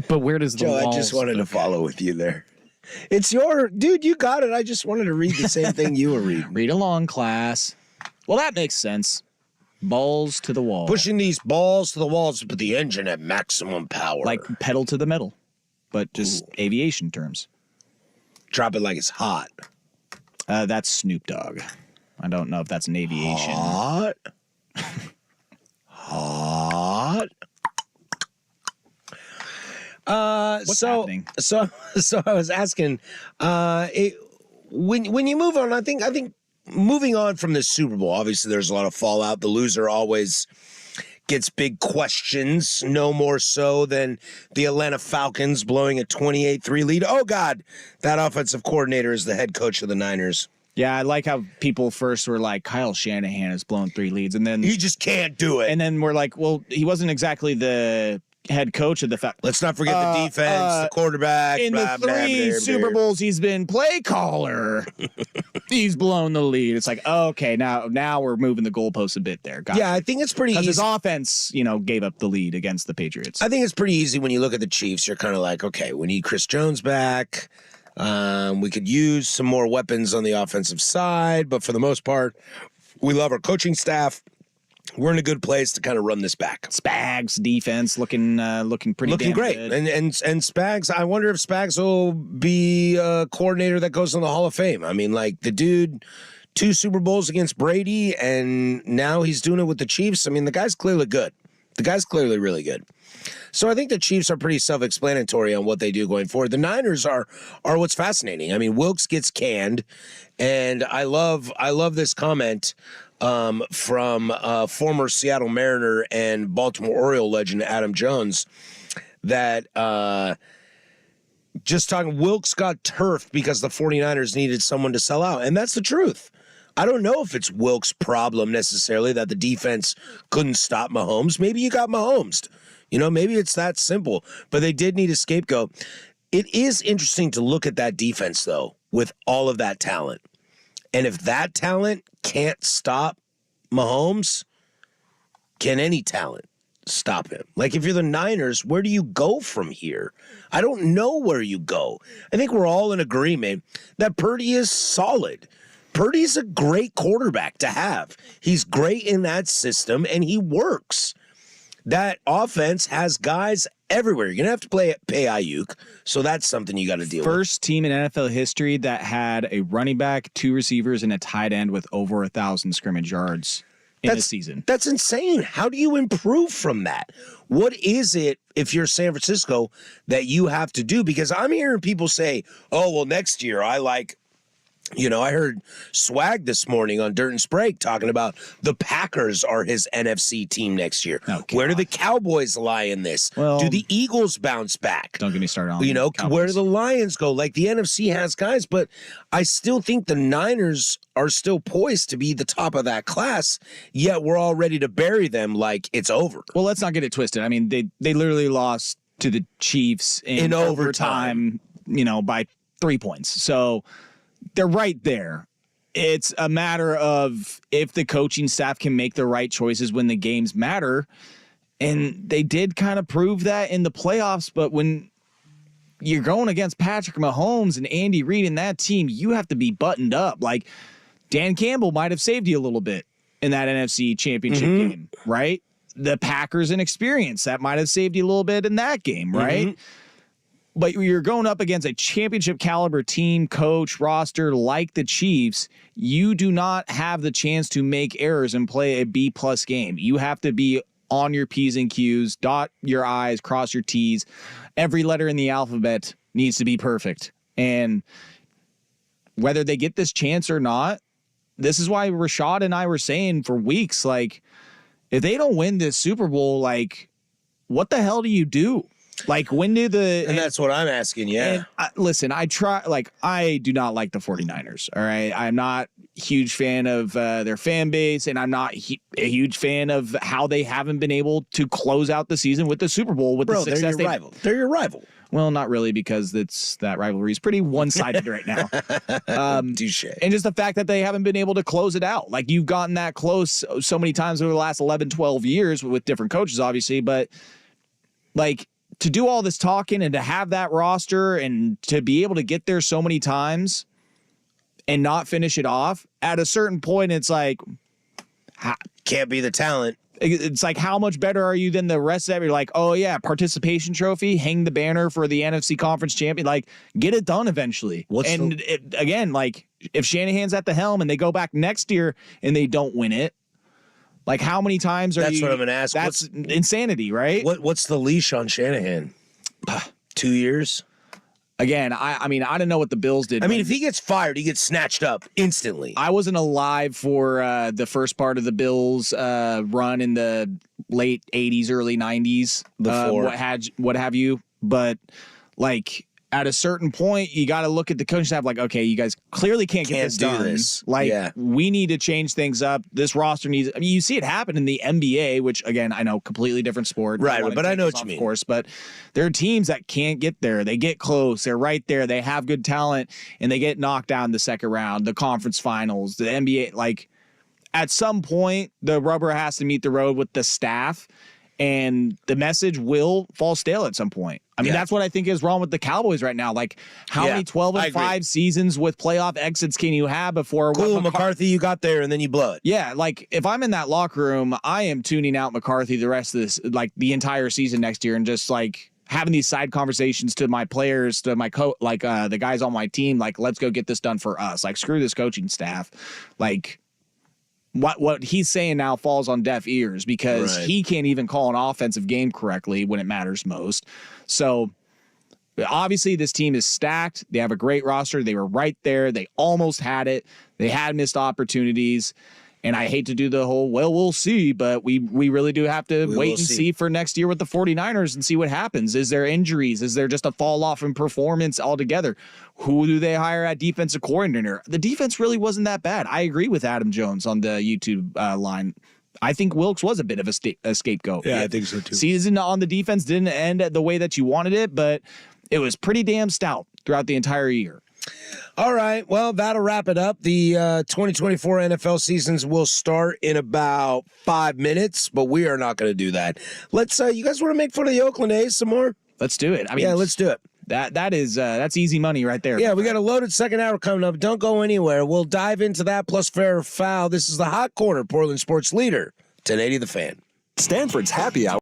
Speaker 4: But where does the
Speaker 1: Joe,
Speaker 4: walls
Speaker 1: I just wanted to follow with you there. It's your dude. You got it. I just wanted to read the same thing you were reading.
Speaker 2: Read along, class. Well, that makes sense. Balls to the wall.
Speaker 1: Pushing these balls to the walls to put the engine at maximum power.
Speaker 2: Like pedal to the metal, but just aviation terms.
Speaker 1: Drop it like it's hot.
Speaker 2: That's Snoop Dogg. I don't know if that's an aviation.
Speaker 1: Hot. Hot.
Speaker 2: What's happening?
Speaker 1: So I was asking, when you move on, I think moving on from the Super Bowl, obviously there's a lot of fallout. The loser always gets big questions, no more so than the Atlanta Falcons blowing a 28-3 lead. Oh God, that offensive coordinator is the head coach of the Niners.
Speaker 2: Yeah, I like how people first were like, Kyle Shanahan has blown 3 leads, and then
Speaker 1: He just can't do it.
Speaker 2: and then we're like, well, he wasn't exactly the head coach of the Falcons.
Speaker 1: Let's not forget the defense, the quarterback.
Speaker 2: In the 3 Super Bowls, he's been play caller. He's blown the lead. It's like, okay, now we're moving the goalposts a bit there. Gotcha.
Speaker 1: Yeah, I think it's pretty
Speaker 2: Because his
Speaker 1: easy.
Speaker 2: offense, gave up the lead against the Patriots.
Speaker 1: I think it's pretty easy when you look at the Chiefs. You're kind of like, okay, we need Chris Jones back. We could use some more weapons on the offensive side, but for the most part, we love our coaching staff. We're in a good place to kind of run this back.
Speaker 2: Spags defense looking pretty
Speaker 1: Looking
Speaker 2: damn
Speaker 1: great.
Speaker 2: good.
Speaker 1: And Spags, I wonder if Spags will be a coordinator that goes in the Hall of Fame. I mean, like the dude, 2 Super Bowls against Brady, and now he's doing it with the Chiefs. I mean, the guy's clearly good. The guy's clearly really good. So I think the Chiefs are pretty self-explanatory on what they do going forward. The Niners are what's fascinating. I mean, Wilkes gets canned, and I love this comment from former Seattle Mariner and Baltimore Oriole legend Adam Jones that just talking Wilkes got turfed because the 49ers needed someone to sell out. And that's the truth. I don't know if it's Wilkes' problem necessarily that the defense couldn't stop Mahomes. Maybe you got Mahomes. Maybe it's that simple. But they did need a scapegoat. It is interesting to look at that defense, though, with all of that talent. And if that talent can't stop Mahomes, can any talent stop him? Like, if you're the Niners, where do you go from here? I don't know where you go. I think we're all in agreement that Purdy is solid. Purdy's a great quarterback to have. He's great in that system, and he works. That offense has guys everywhere. You're going to have to pay Ayuk, so that's something you got to deal with.
Speaker 2: First team in NFL history that had a running back, 2 receivers, and a tight end with over 1,000 scrimmage yards in a season.
Speaker 1: That's insane. How do you improve from that? What is it, if you're San Francisco, that you have to do? Because I'm hearing people say, oh, well, next year I heard Swag this morning on Dirt and Sprague talking about the Packers are his NFC team next year.
Speaker 2: Oh,
Speaker 1: where do the Cowboys lie in this?
Speaker 2: Well,
Speaker 1: do the Eagles bounce back?
Speaker 2: Don't get me started on Cowboys.
Speaker 1: Where do the Lions go? Like, the NFC has guys, but I still think the Niners are still poised to be the top of that class, yet we're all ready to bury them like it's over.
Speaker 2: Well, let's not get it twisted. I mean, they literally lost to the Chiefs in overtime, by 3 points. So they're right there. It's a matter of if the coaching staff can make the right choices when the games matter. And they did kind of prove that in the playoffs. But when you're going against Patrick Mahomes and Andy Reid and that team, you have to be buttoned up. Like, Dan Campbell might have saved you a little bit in that NFC championship game, right? The Packers inexperience, that might have saved you a little bit in that game, right? but you're going up against a championship caliber team, coach, roster like the Chiefs. You do not have the chance to make errors and play a B+ game. You have to be on your P's and Q's, dot your I's, cross your T's. Every letter in the alphabet needs to be perfect. And whether they get this chance or not, this is why Rashad and I were saying for weeks, like, if they don't win this Super Bowl, like, what the hell do you do? Like, when do the...
Speaker 1: And that's what I'm asking, yeah.
Speaker 2: Listen, I do not like the 49ers, all right? I'm not a huge fan of their fan base, and I'm not a huge fan of how they haven't been able to close out the season with the Super Bowl with the success
Speaker 1: they're your rival. They're your rival.
Speaker 2: Well, not really, because that rivalry is pretty one-sided right now.
Speaker 1: Touche.
Speaker 2: And just the fact that they haven't been able to close it out. Like, you've gotten that close so many times over the last 11, 12 years with different coaches, obviously, but, like, to do all this talking and to have that roster and to be able to get there so many times and not finish it off, at a certain point, it's like...
Speaker 1: Can't be the talent.
Speaker 2: It's like, how much better are you than the rest of it? You're like, oh, yeah, participation trophy, hang the banner for the NFC Conference champion. Like, get it done eventually. Again, like, if Shanahan's at the helm and they go back next year and they don't win it, like, how many times are
Speaker 1: That's what I'm going to ask.
Speaker 2: That's insanity, right?
Speaker 1: What's the leash on Shanahan? 2 years?
Speaker 2: Again, I mean, I don't know what the Bills did.
Speaker 1: I mean, if he gets fired, he gets snatched up instantly.
Speaker 2: I wasn't alive for the first part of the Bills run in the late 80s, early 90s. What have you. But, like, at a certain point, you got to look at the coaching staff like, okay, you guys clearly can't get this done. Like, we need to change things up. This roster needs... I mean, you see it happen in the NBA, which, again, I know, completely different sport.
Speaker 1: Right, but I know what you mean.
Speaker 2: Of course, but there are teams that can't get there. They get close. They're right there. They have good talent, and they get knocked down in the second round, the conference finals, the NBA. Like, at some point, the rubber has to meet the road with the staff, and the message will fall stale at some point. I mean, that's what I think is wrong with the Cowboys right now. Like, how many 12-5 seasons with playoff exits can you have before...
Speaker 1: Cool, McCarthy, you got there, and then you blow it.
Speaker 2: Yeah, like, if I'm in that locker room, I am tuning out McCarthy the rest of this, like, the entire season next year, and just, like, having these side conversations to my players, to my the guys on my team, like, let's go get this done for us. Like, screw this coaching staff. Like... What he's saying now falls on deaf ears because he can't even call an offensive game correctly when it matters most. So obviously this team is stacked. They have a great roster. They were right there. They almost had it. They had missed opportunities. And I hate to do the whole, well, we'll see, but we really do have to wait and see for next year with the 49ers and see what happens. Is there injuries? Is there just a fall off in performance altogether? Who do they hire at defensive coordinator? The defense really wasn't that bad. I agree with Adam Jones on the YouTube line. I think Wilkes was a bit of a scapegoat.
Speaker 1: Yeah, I think so too.
Speaker 2: Season on the defense didn't end the way that you wanted it, but it was pretty damn stout throughout the entire year.
Speaker 1: All right, well, that'll wrap it up. The 2024 NFL seasons will start in about 5 minutes, but we are not going to do that. Let's. You guys want to make fun of the Oakland A's some more?
Speaker 2: Let's do it. I mean,
Speaker 1: yeah, let's do it.
Speaker 2: That's easy money right there.
Speaker 1: Yeah, we got a loaded second hour coming up. Don't go anywhere. We'll dive into that plus fair or foul. This is the Hot Corner, Portland sports leader, 1080 The Fan.
Speaker 7: Stanford's happy hour.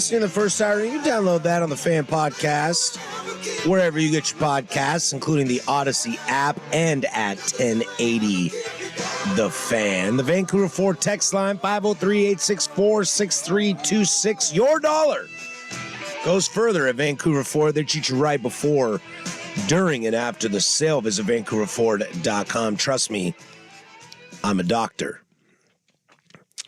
Speaker 1: listening to the first hour. You can download that on the Fan Podcast, wherever you get your podcasts, including the Odyssey app and at 1080 The Fan. The Vancouver Ford text line, 503-864-6326. Your dollar goes further at Vancouver Ford. They treat you right before, during, and after the sale. Visit VancouverFord.com. Trust me, I'm a doctor.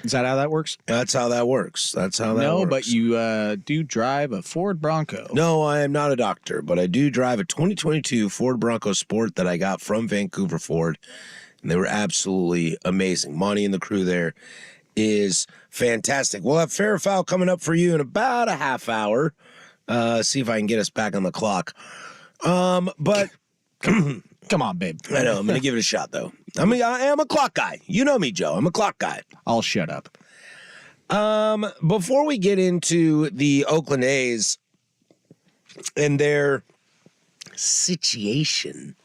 Speaker 2: Is that how that works?
Speaker 1: That's how that works. That's how that works.
Speaker 2: No, but you do drive a Ford Bronco.
Speaker 1: No, I am not a doctor, but I do drive a 2022 Ford Bronco Sport that I got from Vancouver Ford, and they were absolutely amazing. Monty and the crew there is fantastic. We'll have Fair or Foul coming up for you in about a half hour. See if I can get us back on the clock. But
Speaker 2: Come on, babe.
Speaker 1: I know, I'm going to give it a shot, though. I am a clock guy. You know me, Joe. I'm a clock guy.
Speaker 2: I'll shut up.
Speaker 1: Before we get into the Oakland A's and their situation,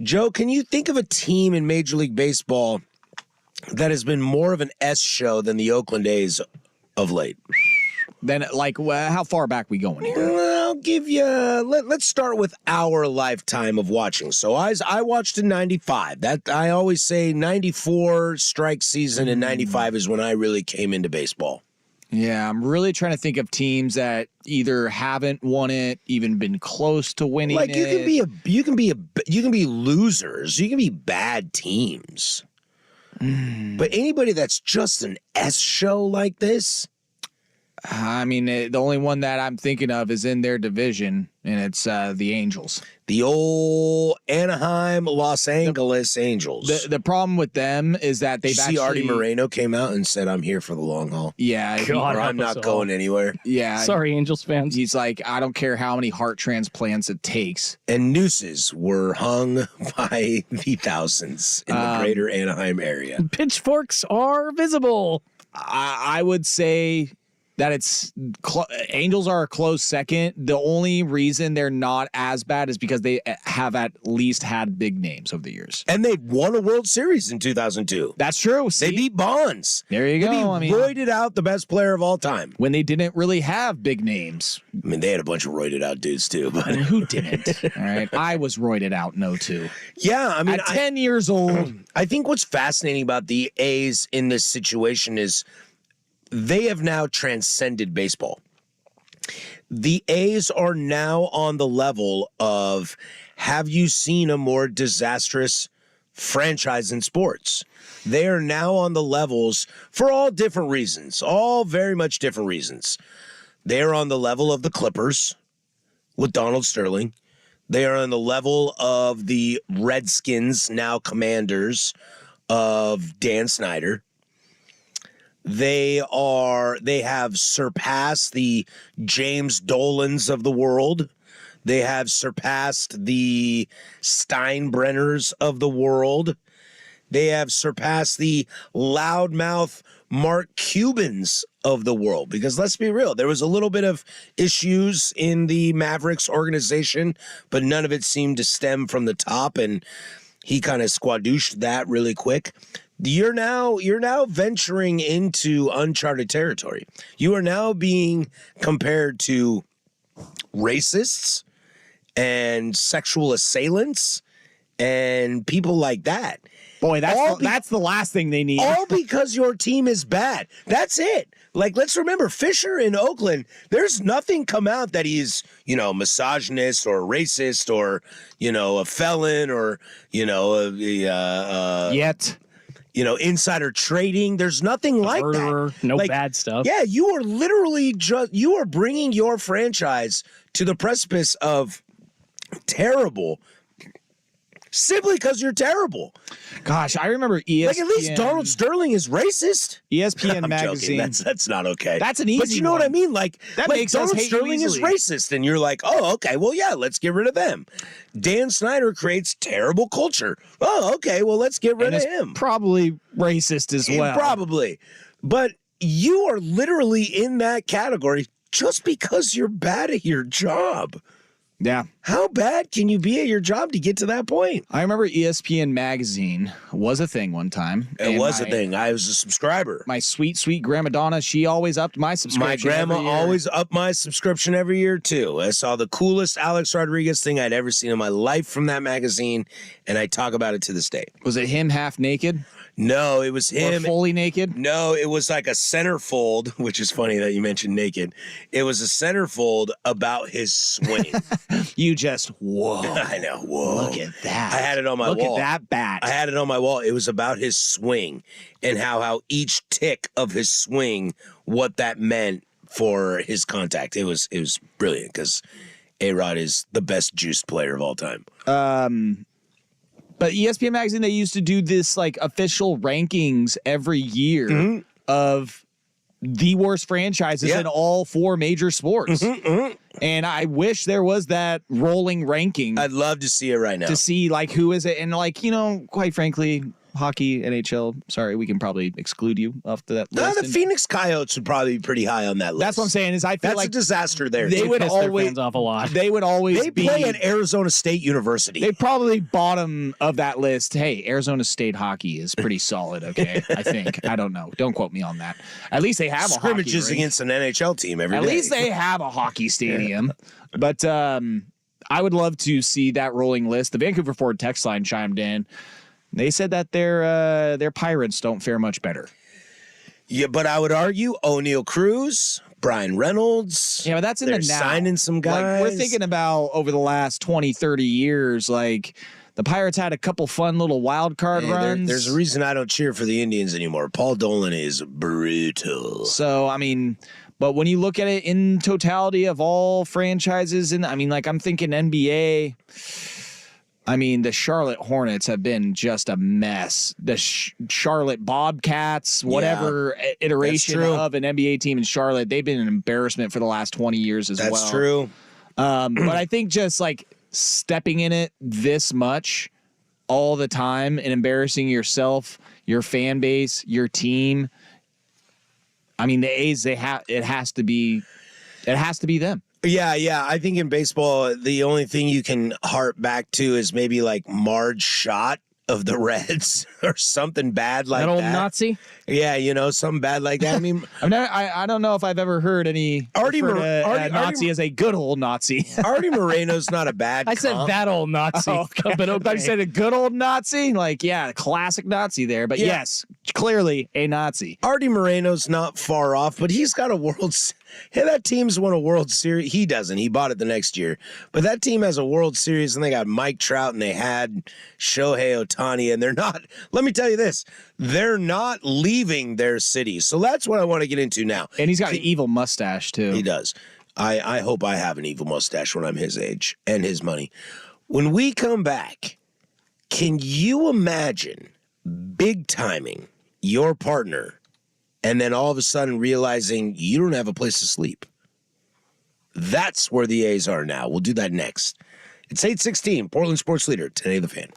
Speaker 1: Joe, can you think of a team in Major League Baseball that has been more of an S show than the Oakland A's of late?
Speaker 2: Then, how far back we going here?
Speaker 1: Well, I'll give you. Let's start with our lifetime of watching. So I watched in '95. That I always say '94 strike season and '95 is when I really came into baseball.
Speaker 2: Yeah, I'm really trying to think of teams that either haven't won it, even been close to winning.
Speaker 1: Like you can be losers. You can be bad teams. But anybody that's just an S show like this.
Speaker 2: I mean, the only one that I'm thinking of is in their division, and it's the Angels.
Speaker 1: The old Anaheim, Los Angeles Angels.
Speaker 2: The problem with them is that they've
Speaker 1: see Artie Moreno came out and said, "I'm here for the long haul."
Speaker 2: Yeah,
Speaker 4: God,
Speaker 1: I'm not going anywhere.
Speaker 2: Yeah,
Speaker 4: Sorry, Angels fans.
Speaker 2: He's like, I don't care how many heart transplants it takes.
Speaker 1: And nooses were hung by the thousands in the greater Anaheim area.
Speaker 4: Pitchforks are visible.
Speaker 2: I would say that it's Angels are a close second. The only reason they're not as bad is because they have at least had big names over the years.
Speaker 1: And they won a World Series in 2002.
Speaker 2: That's true. See?
Speaker 1: They beat Bonds.
Speaker 2: There you go.
Speaker 1: They roided out the best player of all time.
Speaker 2: When they didn't really have big names.
Speaker 1: I mean, they had a bunch of roided out dudes too. But
Speaker 2: Who didn't? All right. I was roided out in 02.
Speaker 1: Yeah, I mean,
Speaker 2: at 10 years old.
Speaker 1: I think what's fascinating about the A's in this situation is they have now transcended baseball. The A's are now on the level of, have you seen a more disastrous franchise in sports? They are now on the levels for all different reasons, all very much different reasons. They are on the level of the Clippers with Donald Sterling. They are on the level of the Redskins, now Commanders, of Dan Snyder. They have surpassed the James Dolans of the world. They have surpassed the Steinbrenners of the world. They have surpassed the loudmouth Mark Cubans of the world. Because let's be real, there was a little bit of issues in the Mavericks organization, but none of it seemed to stem from the top, and he kind of squadooshed that really quick. You're now venturing into uncharted territory. You are now being compared to racists and sexual assailants and people like that.
Speaker 2: Boy, that's the last thing they need.
Speaker 1: All because your team is bad. That's it. Like, let's remember, Fisher in Oakland, there's nothing come out that he's, misogynist or racist or, a felon or,
Speaker 2: yet.
Speaker 1: Insider trading. There's nothing like
Speaker 4: Murderer,
Speaker 1: that.
Speaker 4: no bad stuff.
Speaker 1: Yeah, you are literally you are bringing your franchise to the precipice of terrible simply because you're terrible.
Speaker 2: Gosh, I remember ESPN.
Speaker 1: Like, at least Donald Sterling is racist.
Speaker 2: ESPN
Speaker 1: I'm
Speaker 2: magazine.
Speaker 1: joking. That's not okay.
Speaker 2: That's an easy
Speaker 1: But you know
Speaker 2: one.
Speaker 1: what I mean? Like,
Speaker 2: That makes us
Speaker 1: Donald
Speaker 2: hate you
Speaker 1: Sterling is
Speaker 2: easily.
Speaker 1: racist, and you're like, oh, okay, well, yeah, let's get rid of them. Dan Snyder creates terrible culture. Oh, okay, well, let's get rid
Speaker 2: And
Speaker 1: of
Speaker 2: it's
Speaker 1: him.
Speaker 2: probably racist as well.
Speaker 1: Probably. But you are literally in that category just because you're bad at your job.
Speaker 2: Yeah.
Speaker 1: How bad can you be at your job to get to that point?
Speaker 2: I remember ESPN magazine was a thing one time.
Speaker 1: It was a thing. I was a subscriber.
Speaker 2: My sweet, sweet grandma Donna, she always upped my subscription.
Speaker 1: My grandma
Speaker 2: every year.
Speaker 1: always upped my subscription every year, too. I saw the coolest Alex Rodriguez thing I'd ever seen in my life from that magazine, and I talk about it to this day.
Speaker 2: Was it him half naked?
Speaker 1: No, it was
Speaker 2: Or
Speaker 1: him.
Speaker 2: fully naked?
Speaker 1: No, it was like a centerfold, which is funny that you mentioned naked. It was a centerfold about his swing.
Speaker 2: You just, whoa.
Speaker 1: I know. Whoa.
Speaker 2: Look at that.
Speaker 1: I had it on my
Speaker 2: Look
Speaker 1: wall.
Speaker 2: at that bat.
Speaker 1: I had it on my wall. It was about his swing and how each tick of his swing, what that meant for his contact. It was brilliant because A-Rod is the best juiced player of all time.
Speaker 2: But ESPN magazine, they used to do this like official rankings every year of the worst franchises in all 4 major sports. And I wish there was that rolling ranking
Speaker 1: I'd love to see it right now.
Speaker 2: to see like who is it. And like, quite frankly, hockey, NHL, sorry, we can probably exclude you off that
Speaker 1: No,
Speaker 2: list.
Speaker 1: the Phoenix Coyotes would probably be pretty high on that list.
Speaker 2: That's what I'm saying is I feel
Speaker 1: That's
Speaker 2: like
Speaker 1: a disaster there.
Speaker 2: they would
Speaker 4: Piss their
Speaker 2: always
Speaker 4: fans off a lot.
Speaker 2: They would always
Speaker 1: They
Speaker 2: be
Speaker 1: play at Arizona State University.
Speaker 2: they probably bottom of that list. Hey, Arizona State hockey is pretty solid, okay? I think. I don't know. Don't quote me on that. At least they have a
Speaker 1: Scrimmages
Speaker 2: hockey rink.
Speaker 1: against an NHL team every
Speaker 2: At
Speaker 1: day.
Speaker 2: least they have a hockey stadium. But I would love to see that rolling list. The Vancouver Ford text line chimed in. They said that their Pirates don't fare much better.
Speaker 1: Yeah, but I would argue O'Neal Cruz, Brian Reynolds.
Speaker 2: Yeah, but that's in
Speaker 1: they're
Speaker 2: the now.
Speaker 1: signing some guys.
Speaker 2: Like, we're thinking about over the last 20, 30 years, like the Pirates had a couple fun little wild card
Speaker 1: Hey,
Speaker 2: runs.
Speaker 1: there's a reason I don't cheer for the Indians anymore. Paul Dolan is brutal.
Speaker 2: So, I mean, but when you look at it in totality of all franchises, and I mean, like I'm thinking NBA, I mean, the Charlotte Hornets have been just a mess. The Charlotte Bobcats, whatever iteration
Speaker 1: true.
Speaker 2: of an NBA team in Charlotte, they've been an embarrassment for the last 20 years as well.
Speaker 1: That's true.
Speaker 2: But I think just like stepping in it this much all the time and embarrassing yourself, your fan base, your team. I mean, the A's, it has to be them.
Speaker 1: Yeah. I think in baseball, the only thing you can harp back to is maybe like Marge Schott of the Reds or something bad like
Speaker 4: that
Speaker 1: that.
Speaker 4: old Nazi?
Speaker 1: Yeah, something bad like that. I mean,
Speaker 2: I don't know if I've ever heard any
Speaker 1: Artie
Speaker 2: refer to
Speaker 1: Artie-
Speaker 2: a Nazi as a good old Nazi.
Speaker 1: Artie Moreno's not a bad
Speaker 4: I said
Speaker 1: comp.
Speaker 4: that old Nazi. But
Speaker 2: I thought you said a good old Nazi, like yeah, classic Nazi there. But
Speaker 1: Yeah.
Speaker 2: yes, clearly a Nazi.
Speaker 1: Artie Moreno's not far off, but he's got a that team's won a World Series. He doesn't. He bought it the next year. But that team has a World Series, and they got Mike Trout, and they had Shohei Ohtani, and they're not, let me tell you this, they're not leaving their city. So that's what I want to get into now.
Speaker 2: And he's got an evil mustache too.
Speaker 1: He does. I hope I have an evil mustache when I'm his age and his money. When we come back, can you imagine big timing your partner and then all of a sudden realizing you don't have a place to sleep? That's where the A's are now. We'll do that next. It's 8:16, Portland Sports Leader, 1080 The Fan.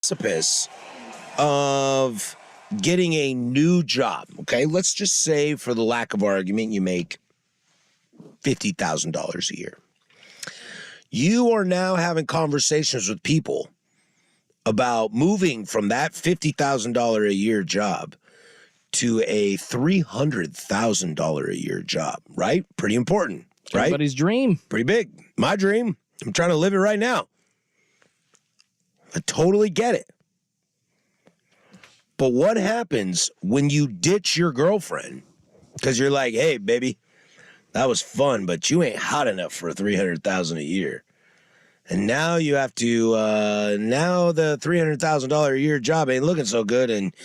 Speaker 1: precipice of getting a new job. Okay, let's just say, for the lack of argument, you make $50,000 a year. You are now having conversations with people about moving from that $50,000 a year job to a $300,000 a year job, right? Pretty important, right?
Speaker 4: Everybody's dream.
Speaker 1: Pretty big. My dream. I'm trying to live it right now. I totally get it. But what happens when you ditch your girlfriend? Because you're like, hey, baby, that was fun, but you ain't hot enough for $300,000 a year. And now you have to, now the $300,000 a year job ain't looking so good, and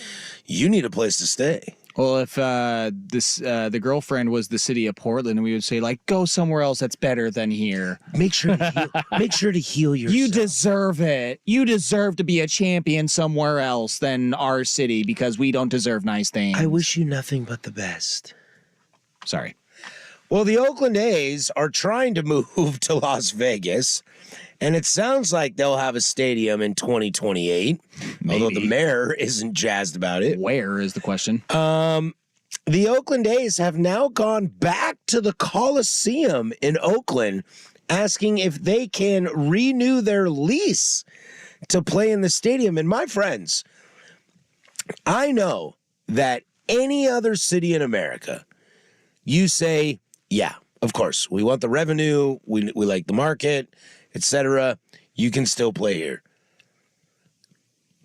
Speaker 1: you need a place to stay.
Speaker 2: Well, if the girlfriend was the city of Portland, we would say, like, go somewhere else that's better than here.
Speaker 1: Make sure to heal yourself.
Speaker 2: You deserve it. You deserve to be a champion somewhere else than our city because we don't deserve nice things.
Speaker 1: I wish you nothing but the best.
Speaker 2: Sorry.
Speaker 1: Well, the Oakland A's are trying to move to Las Vegas, and it sounds like they'll have a stadium in 2028, although the mayor isn't jazzed about it.
Speaker 2: Where is the question?
Speaker 1: The Oakland A's have now gone back to the Coliseum in Oakland, asking if they can renew their lease to play in the stadium. And my friends, I know that any other city in America, you say, yeah, of course, we want the revenue, we like the market, etc. You can still play here.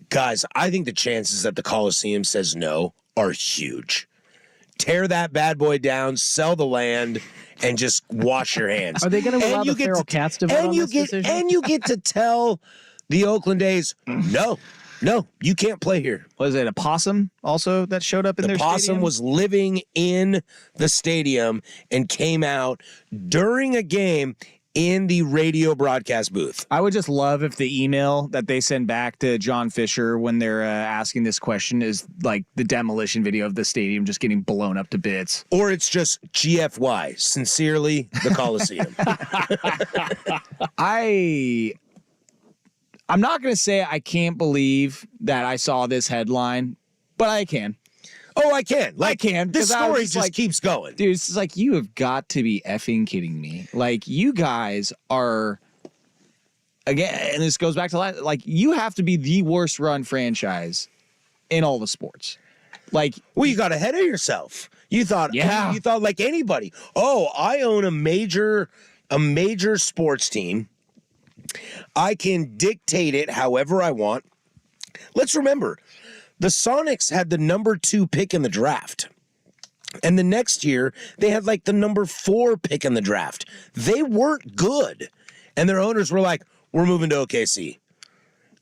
Speaker 1: Guys, I think the chances that the Coliseum says no are huge. Tear that bad boy down, sell the land, and just wash your hands.
Speaker 4: Are they going to allow the feral cats to vote on this decision?
Speaker 1: And you get to tell the Oakland A's, no, you can't play here.
Speaker 2: Was it a possum also that showed up in their stadium?
Speaker 1: The possum was living in the stadium and came out during a game in the radio broadcast booth.
Speaker 2: I would just love if the email that they send back to John Fisher when they're asking this question is like the demolition video of the stadium just getting blown up to bits.
Speaker 1: Or it's just GFY, sincerely, the Coliseum.
Speaker 2: I'm not going to say I can't believe that I saw this headline, but I can.
Speaker 1: Oh, I can.
Speaker 2: I can.
Speaker 1: This story just keeps going.
Speaker 2: Dude, it's like, you have got to be effing kidding me. Like, you guys are, again, and this goes back to, like, you have to be the worst run franchise in all the sports. Like,
Speaker 1: well, you got ahead of yourself. You thought,
Speaker 2: yeah.
Speaker 1: You thought like anybody. Oh, I own a major sports team. I can dictate it however I want. Let's remember, the Sonics had the number 2 pick in the draft. And the next year, they had like the number 4 pick in the draft. They weren't good. And their owners were like, we're moving to OKC.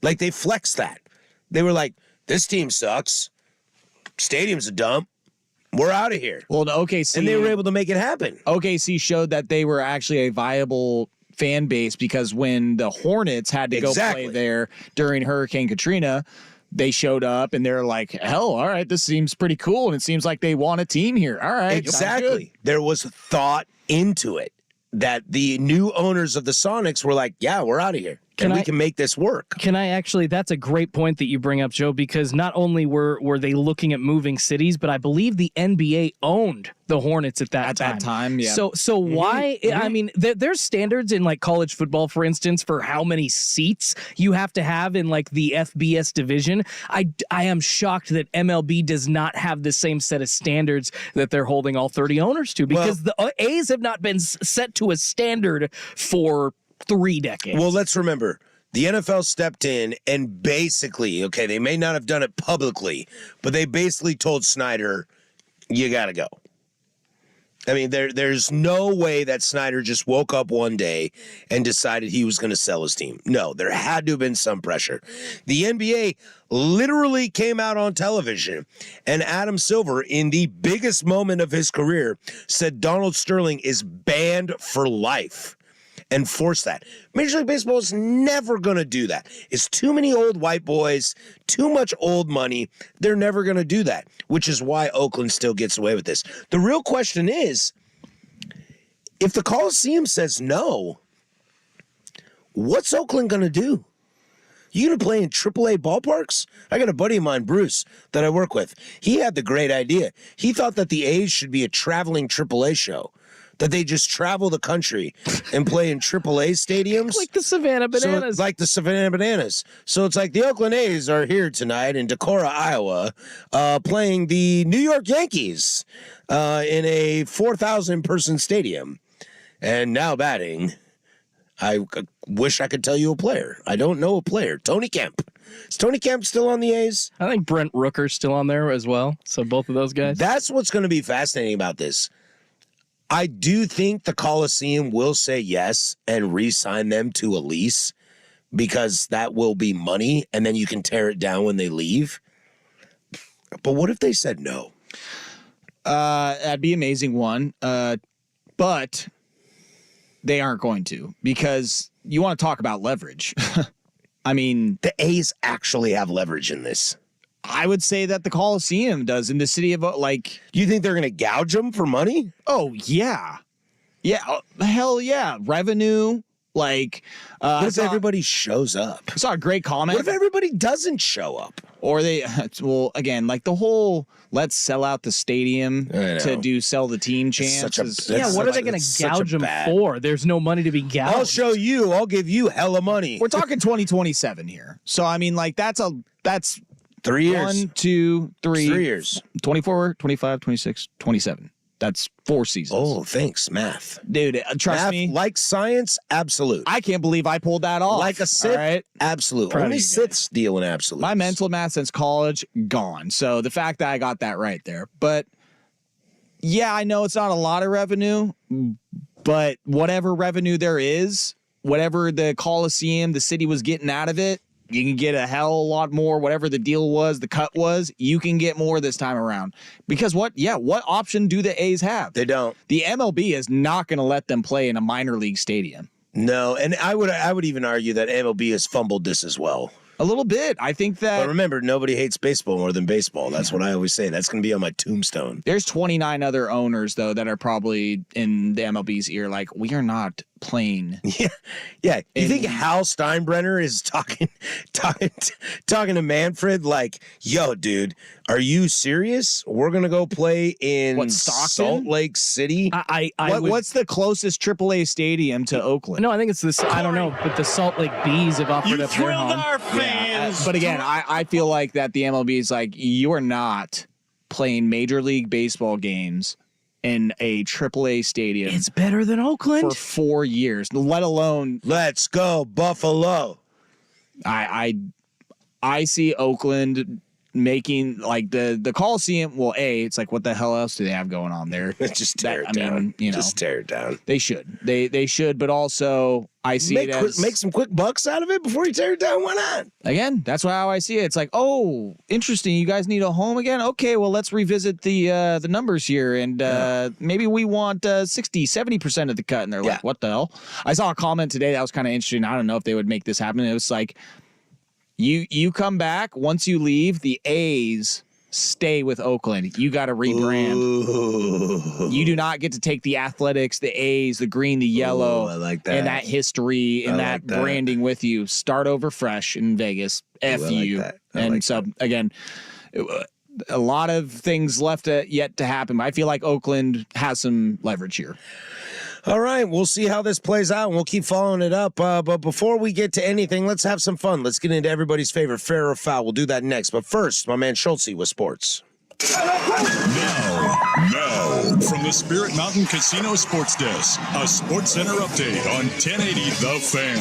Speaker 1: Like, they flexed that. They were like, this team sucks. Stadium's a dump. We're out of here.
Speaker 2: Well, the OKC.
Speaker 1: And they were able to make it happen.
Speaker 2: OKC showed that they were actually a viable fan base because when the Hornets had to go play there during Hurricane Katrina, they showed up and they're like, hell, all right, this seems pretty cool. And it seems like they want a team here. All right.
Speaker 1: Exactly. There was thought into it that the new owners of the Sonics were like, yeah, we're out of here. We can make this work.
Speaker 4: Can I actually, that's a great point that you bring up, Joe, because not only were they looking at moving cities, but I believe the NBA owned the Hornets at that time.
Speaker 2: Yeah.
Speaker 4: So why, I mean, there's standards in like college football, for instance, for how many seats you have to have in like the FBS division. I am shocked that MLB does not have the same set of standards that they're holding all 30 owners to, because the A's have not been set to a standard for 3 decades.
Speaker 1: Well, let's remember, the NFL stepped in and basically, okay, they may not have done it publicly, but they basically told Snyder, you got to go. I mean, there's no way that Snyder just woke up one day and decided he was going to sell his team. No, there had to have been some pressure. The NBA literally came out on television, and Adam Silver, in the biggest moment of his career, said Donald Sterling is banned for life. And force that. Major League Baseball is never going to do that. It's too many old white boys, too much old money. They're never going to do that, which is why Oakland still gets away with this. The real question is, if the Coliseum says no, what's Oakland going to do? You going to play in AAA ballparks? I got a buddy of mine, Bruce, that I work with. He had the great idea. He thought that the A's should be a traveling AAA show, that they just travel the country and play in AAA stadiums.
Speaker 4: Like the Savannah Bananas.
Speaker 1: So, like the Savannah Bananas. So it's like the Oakland A's are here tonight in Decorah, Iowa, playing the New York Yankees in a 4,000-person stadium. And now batting, I wish I could tell you a player. I don't know a player. Tony Kemp. Is Tony Kemp still on the A's?
Speaker 4: I think Brent Rooker's still on there as well. So both of those guys.
Speaker 1: That's what's going to be fascinating about this. I do think the Coliseum will say yes and re-sign them to a lease because that will be money, and then you can tear it down when they leave. But what if they said no?
Speaker 2: That'd be amazing one. But they aren't going to, because you want to talk about leverage. I mean,
Speaker 1: the A's actually have leverage in this.
Speaker 2: I would say that the Coliseum does in the city of, like...
Speaker 1: You think they're going to gouge them for money?
Speaker 2: Oh, yeah. Yeah, hell yeah. Revenue, like...
Speaker 1: what if everybody shows up?
Speaker 2: I saw a great comment.
Speaker 1: What if everybody doesn't show up?
Speaker 2: Or they... Well, again, like the whole let's sell out the stadium to sell the team chance.
Speaker 4: What are they going to gouge them for? There's no money to be gouged.
Speaker 1: I'll show you. I'll give you hella money.
Speaker 2: We're talking 2027 here. So, I mean, like, that's
Speaker 1: 3 years.
Speaker 2: 1, 2, 3.
Speaker 1: 3 years.
Speaker 2: 24, 25, 26, 27. That's 4 seasons.
Speaker 1: Oh, thanks, math.
Speaker 2: Dude, trust
Speaker 1: math,
Speaker 2: me.
Speaker 1: Like science, absolute.
Speaker 2: I can't believe I pulled that off.
Speaker 1: Like a Sith,
Speaker 2: right?
Speaker 1: absolute.
Speaker 2: Proud of
Speaker 1: Only
Speaker 2: you
Speaker 1: Siths deal in absolute.
Speaker 2: My mental math since college, gone. So the fact that I got that right there. But, yeah, I know it's not a lot of revenue, but whatever revenue there is, whatever the Coliseum, the city was getting out of it, you can get a hell of a lot more. Whatever the deal was, the cut was, you can get more this time around. Because what option do the A's have?
Speaker 1: They don't.
Speaker 2: The MLB is not going to let them play in a minor league stadium.
Speaker 1: No, and I would even argue that MLB has fumbled this as well.
Speaker 2: A little bit. I think that...
Speaker 1: But remember, nobody hates baseball more than baseball. That's what I always say. That's going to be on my tombstone.
Speaker 2: There's 29 other owners, though, that are probably in the MLB's ear like, we are not playing.
Speaker 1: Yeah. You think Hal Steinbrenner is talking to Manfred like, yo, dude, are you serious? We're going to go play in Salt Lake City?
Speaker 2: What's the closest AAA stadium to Oakland?
Speaker 4: No, I think it's this. I don't know, but the Salt Lake Bees have offered up their home.
Speaker 9: Our fans.
Speaker 2: But again, I feel like that the MLB is like, you are not playing Major League Baseball games in a AAA stadium.
Speaker 4: It's better than Oakland
Speaker 2: for 4 years, let alone.
Speaker 1: Let's go Buffalo.
Speaker 2: I see Oakland making like the Coliseum. Well, it's like, what the hell else do they have going on there?
Speaker 1: Just tear it down. Just tear it down.
Speaker 2: They should. They should, but also I see
Speaker 1: make
Speaker 2: it as
Speaker 1: make some quick bucks out of it before you tear it down. Why not?
Speaker 2: Again, that's how I see it. It's like, oh, interesting. You guys need a home again? Okay, well, let's revisit the numbers here, and maybe we want 60, 70% of the cut. And they're like, what the hell? I saw a comment today that was kind of interesting. I don't know if they would make this happen. It was like, you come back, once you leave, the A's stay with Oakland. You got to rebrand.
Speaker 1: Ooh.
Speaker 2: You do not get to take the Athletics, the A's, the green, the yellow,
Speaker 1: I like that.
Speaker 2: and that history and that branding with you. Start over fresh in Vegas. F you. And so, again, a lot of things left yet to happen. I feel like Oakland has some leverage here.
Speaker 1: All right, we'll see how this plays out, and we'll keep following it up. But before we get to anything, let's have some fun. Let's get into everybody's favorite fair or foul. We'll do that next. But first, my man Schultze with sports.
Speaker 3: Now, from the Spirit Mountain Casino Sports Desk, a Sports Center update on 1080 The Fan.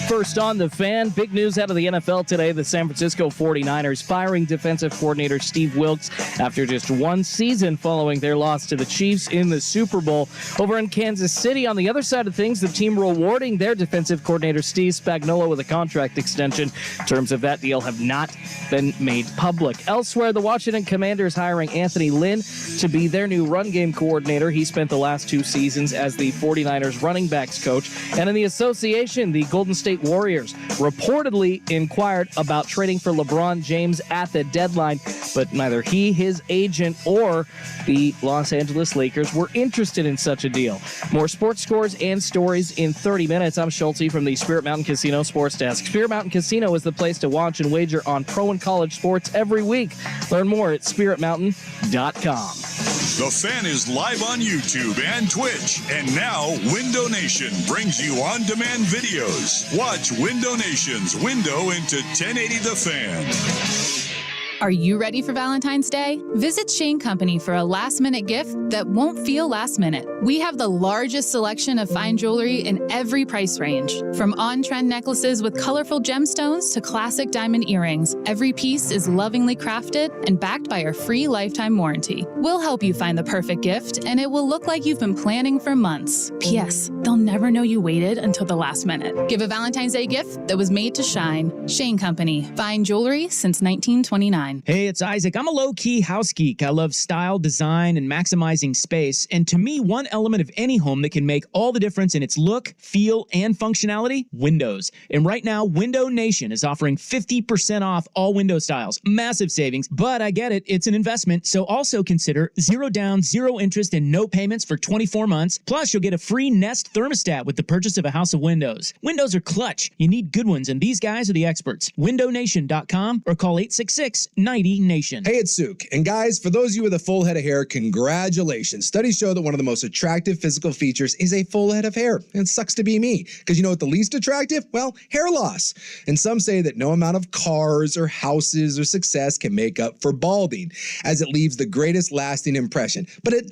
Speaker 4: First on The Fan, big news out of the NFL today. The San Francisco 49ers firing defensive coordinator Steve Wilks after just one season following their loss to the Chiefs in the Super Bowl. Over in Kansas City, on the other side of things, the team rewarding their defensive coordinator Steve Spagnuolo with a contract extension. Terms of that deal have not been made public. Elsewhere, the Washington Commanders hiring Anthony Lynn to be their new run game coordinator. He spent the last 2 seasons as the 49ers running backs coach. And in the association, the Golden State State Warriors reportedly inquired about trading for LeBron James at the deadline, but neither he, his agent, or the Los Angeles Lakers were interested in such a deal. More sports scores and stories in 30 minutes. I'm Schulte from the Spirit Mountain Casino Sports Desk. Spirit Mountain Casino is the place to watch and wager on pro and college sports every week. Learn more at spiritmountain.com.
Speaker 3: The Fan is live on YouTube and Twitch. And now, Window Nation brings you on-demand videos. Watch Window Nation's window into 1080 The Fan.
Speaker 9: Are you ready for Valentine's Day? Visit Shane Company for a last-minute gift that won't feel last minute. We have the largest selection of fine jewelry in every price range. From on-trend necklaces with colorful gemstones to classic diamond earrings, every piece is lovingly crafted and backed by our free lifetime warranty. We'll help you find the perfect gift, and it will look like you've been planning for months. P.S. They'll never know you waited until the last minute. Give a Valentine's Day gift that was made to shine. Shane Company. Fine jewelry since 1929.
Speaker 10: Hey, it's Isaac. I'm a low-key house geek. I love style, design, and maximizing space. And to me, one element of any home that can make all the difference in its look, feel, and functionality, windows. And right now, Window Nation is offering 50% off all window styles. Massive savings, but I get it. It's an investment, so also consider 0 down, 0 interest, and no payments for 24 months. Plus, you'll get a free Nest thermostat with the purchase of a house of windows. Windows are clutch. You need good ones, and these guys are the experts. WindowNation.com or call 866-90-NATION.
Speaker 11: Hey, it's Suk. And guys, for those of you with a full head of hair, congratulations. Studies show that one of the most attractive physical features is a full head of hair. And it sucks to be me, because you know what the least attractive? Well, hair loss. And some say that no amount of cars or houses or success can make up for balding, as it leaves the greatest lasting impression. But it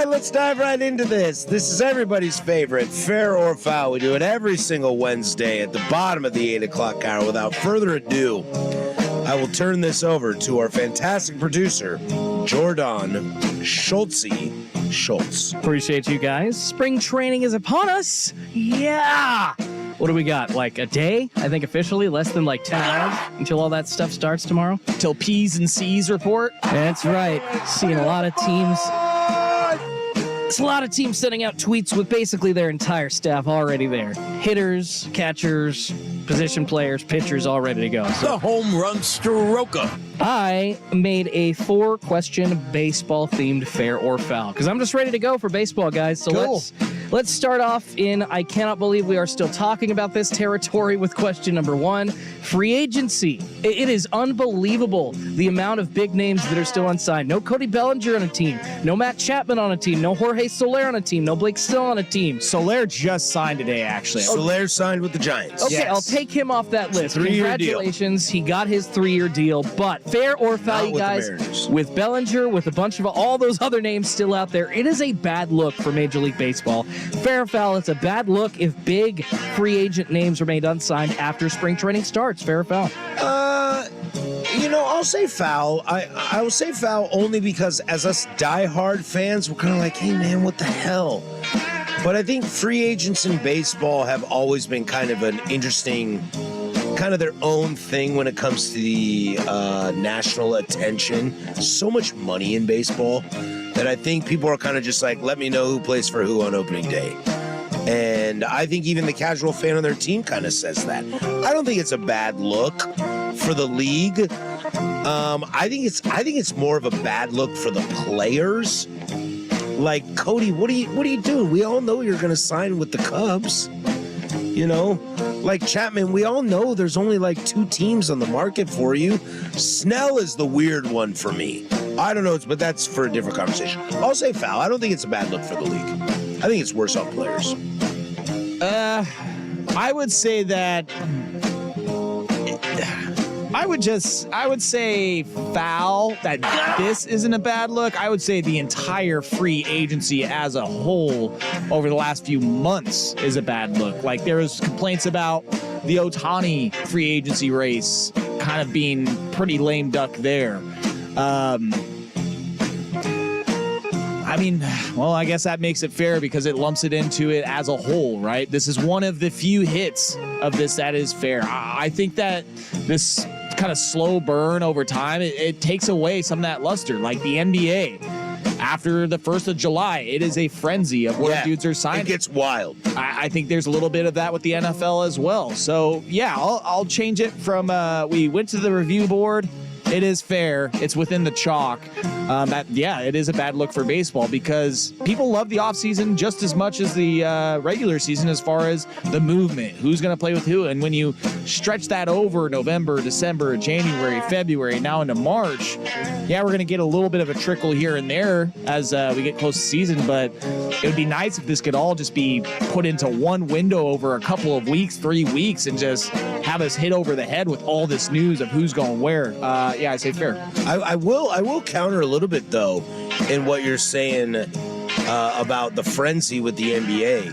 Speaker 1: Let's dive right into this. This is everybody's favorite, Fair or Foul. We do it every single Wednesday at the bottom of the 8 o'clock hour. Without further ado, I will turn this over to our fantastic producer, Jordan Schultz.
Speaker 4: Appreciate you guys. Spring training is upon us. Yeah. What do we got? Like a day? I think officially less than like 10 hours until all that stuff starts tomorrow.
Speaker 2: Till P's and C's report.
Speaker 4: That's right. Seeing a lot of teams. It's a lot of teams sending out tweets with basically their entire staff already there. Hitters, catchers, position players, pitchers all ready to go. So
Speaker 12: The home run stroker.
Speaker 4: I made a 4-question baseball-themed fair or foul because I'm just ready to go for baseball, guys. So
Speaker 2: Cool.
Speaker 4: let's start off in I cannot believe we are still talking about this territory with question number 1, free agency. It is unbelievable the amount of big names that are still unsigned. No Cody Bellinger on a team, no Matt Chapman on a team, no Jorge Soler on a team, no Blake Snell on a team.
Speaker 2: Soler just signed today, actually.
Speaker 1: Soler signed with the Giants.
Speaker 4: Okay,
Speaker 2: Yes.
Speaker 4: I'll take him off that list.
Speaker 1: 3-year deal.
Speaker 4: Congratulations, he got his 3-year deal. But fair or foul,
Speaker 1: Not
Speaker 4: you
Speaker 1: with the
Speaker 4: guys,
Speaker 1: Mariners.
Speaker 4: with Bellinger, with a bunch of all those other names still out there, it is a bad look for Major League Baseball. Fair or foul, it's a bad look if big free agent names remain unsigned after spring training starts. Fair or foul?
Speaker 1: I'll say foul. I will say foul only because as us diehard fans, we're kind of like, hey man, what the hell? But I think free agents in baseball have always been kind of an interesting, kind of their own thing when it comes to the national attention. So much money in baseball that I think people are kind of just like, let me know who plays for who on opening day. And I think even the casual fan on their team kind of says that. I don't think it's a bad look for the league. I think it's more of a bad look for the players. Like, Cody, what are you doing? We all know you're going to sign with the Cubs. Like Chapman, we all know there's only like 2 teams on the market for you. Snell is the weird one for me. I don't know, but that's for a different conversation. I'll say foul. I don't think it's a bad look for the league. I think it's worse on players.
Speaker 2: I would say that I would say foul, that this isn't a bad look. I would say the entire free agency as a whole over the last few months is a bad look. Like, there was complaints about the Ohtani free agency race kind of being pretty lame duck there. I guess that makes it fair because it lumps it into it as a whole, right? This is one of the few hits of this that is fair. I think that this kind of slow burn over time, it takes away some of that luster. Like the NBA, after the 1st of July, it is a frenzy of where dudes are signing.
Speaker 1: It gets wild.
Speaker 2: I think there's a little bit of that with the NFL as well. So, yeah, I'll change it from we went to the review board. It is fair. It's within the chalk. It is a bad look for baseball because people love the offseason just as much as the regular season as far as the movement, who's going to play with who. And when you stretch that over November, December, January, February, now into March, we're going to get a little bit of a trickle here and there as we get close to season. But it would be nice if this could all just be put into one window over a couple of weeks, 3 weeks, and just have us hit over the head with all this news of who's going where. I say fair.
Speaker 1: I will counter a little bit though in what you're saying about the frenzy with the NBA.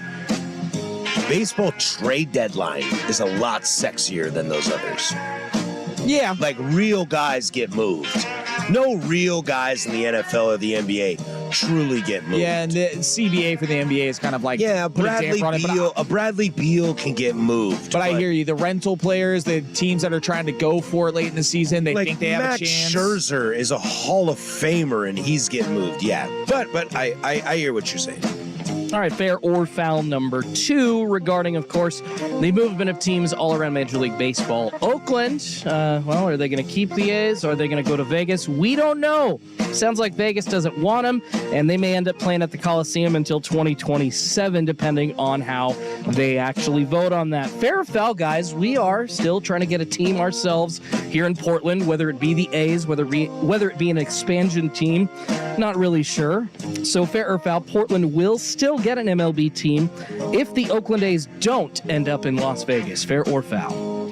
Speaker 1: Baseball trade deadline is a lot sexier than those others.
Speaker 2: Yeah,
Speaker 1: like real guys get moved. No real guys in the NFL or the NBA truly get moved.
Speaker 2: Yeah, and the CBA for the NBA is kind of like
Speaker 1: Bradley Beal can get moved.
Speaker 2: But I hear you. The rental players, the teams that are trying to go for it late in the season, they think they have
Speaker 1: Matt
Speaker 2: a chance.
Speaker 1: Scherzer is a Hall of Famer and he's getting moved. Yeah, but I hear what you're saying.
Speaker 4: All right, fair or foul number 2 regarding, of course, the movement of teams all around Major League Baseball. Oakland, are they going to keep the A's or are they going to go to Vegas? We don't know. Sounds like Vegas doesn't want them, and they may end up playing at the Coliseum until 2027, depending on how they actually vote on that. Fair or foul, guys, we are still trying to get a team ourselves here in Portland, whether it be the A's, whether it be an expansion team. Not really sure. So fair or foul, Portland will still get an MLB team if the Oakland A's don't end up in Las Vegas. Fair or foul?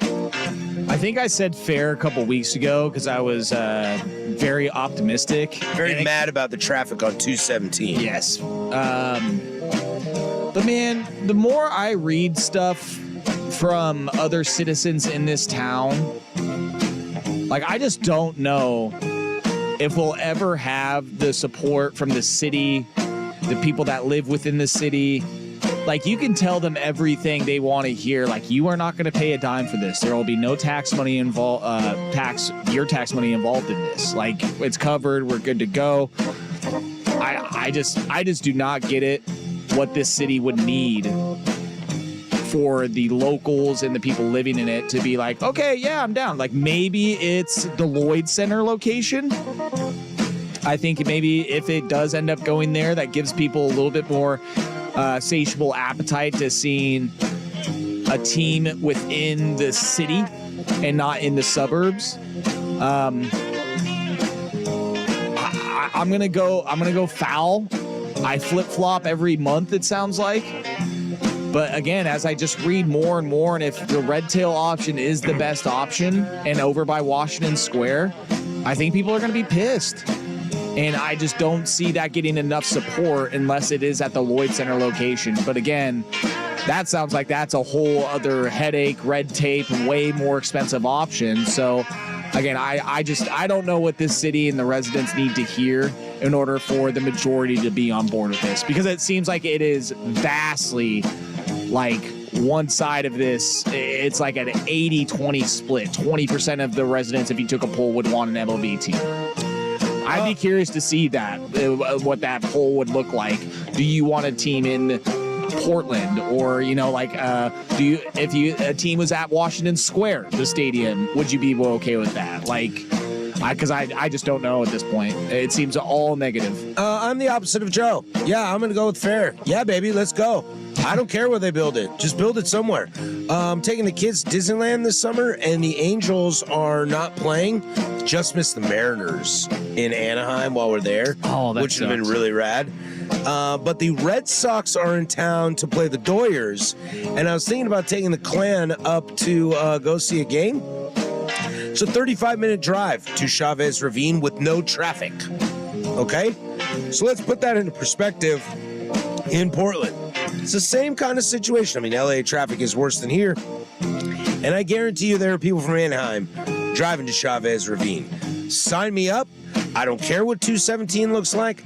Speaker 2: I think I said fair a couple weeks ago because I was very optimistic.
Speaker 1: Very mad about the traffic on 217.
Speaker 2: Yes. But man, the more I read stuff from other citizens in this town, like I just don't know if we'll ever have the support from the city, the people that live within the city. Like, you can tell them everything they want to hear. Like, you are not going to pay a dime for this. There will be no tax money involved, your tax money involved in this. Like, it's covered. We're good to go. I just do not get it. What this city would need for the locals and the people living in it to be like, okay, yeah, I'm down. Like maybe it's the Lloyd Center location. I think maybe if it does end up going there, that gives people a little bit more satiable appetite to seeing a team within the city and not in the suburbs. I'm gonna go foul. I flip-flop every month, it sounds like. But again, as I just read more and more, and if the red tail option is the best option and over by Washington Square, I think people are gonna be pissed. And I just don't see that getting enough support unless it is at the Lloyd Center location. But again, that sounds like that's a whole other headache, red tape, way more expensive option. So again, I don't know what this city and the residents need to hear in order for the majority to be on board with this, because it seems like it is vastly like one side of this. It's like an 80-20 split. 20% of the residents, if you took a poll, would want an MLB team. I'd be curious to see that, what that poll would look like. Do you want a team in Portland, or if a team was at Washington Square, the stadium, would you be okay with that? Because I just don't know at this point. It seems all negative.
Speaker 1: I'm the opposite of Joe. Yeah, I'm gonna go with fair. Yeah, baby, let's go. I don't care where they build it. Just build it somewhere. I'm taking the kids to Disneyland this summer, and the Angels are not playing. Just missed the Mariners in Anaheim while we're there, which would have been really rad. But the Red Sox are in town to play the Doyers, and I was thinking about taking the clan up to go see a game. It's a 35-minute drive to Chavez Ravine with no traffic. Okay? So let's put that into perspective in Portland. It's the same kind of situation. I mean, LA traffic is worse than here. And I guarantee you there are people from Anaheim driving to Chavez Ravine. Sign me up. I don't care what 217 looks like.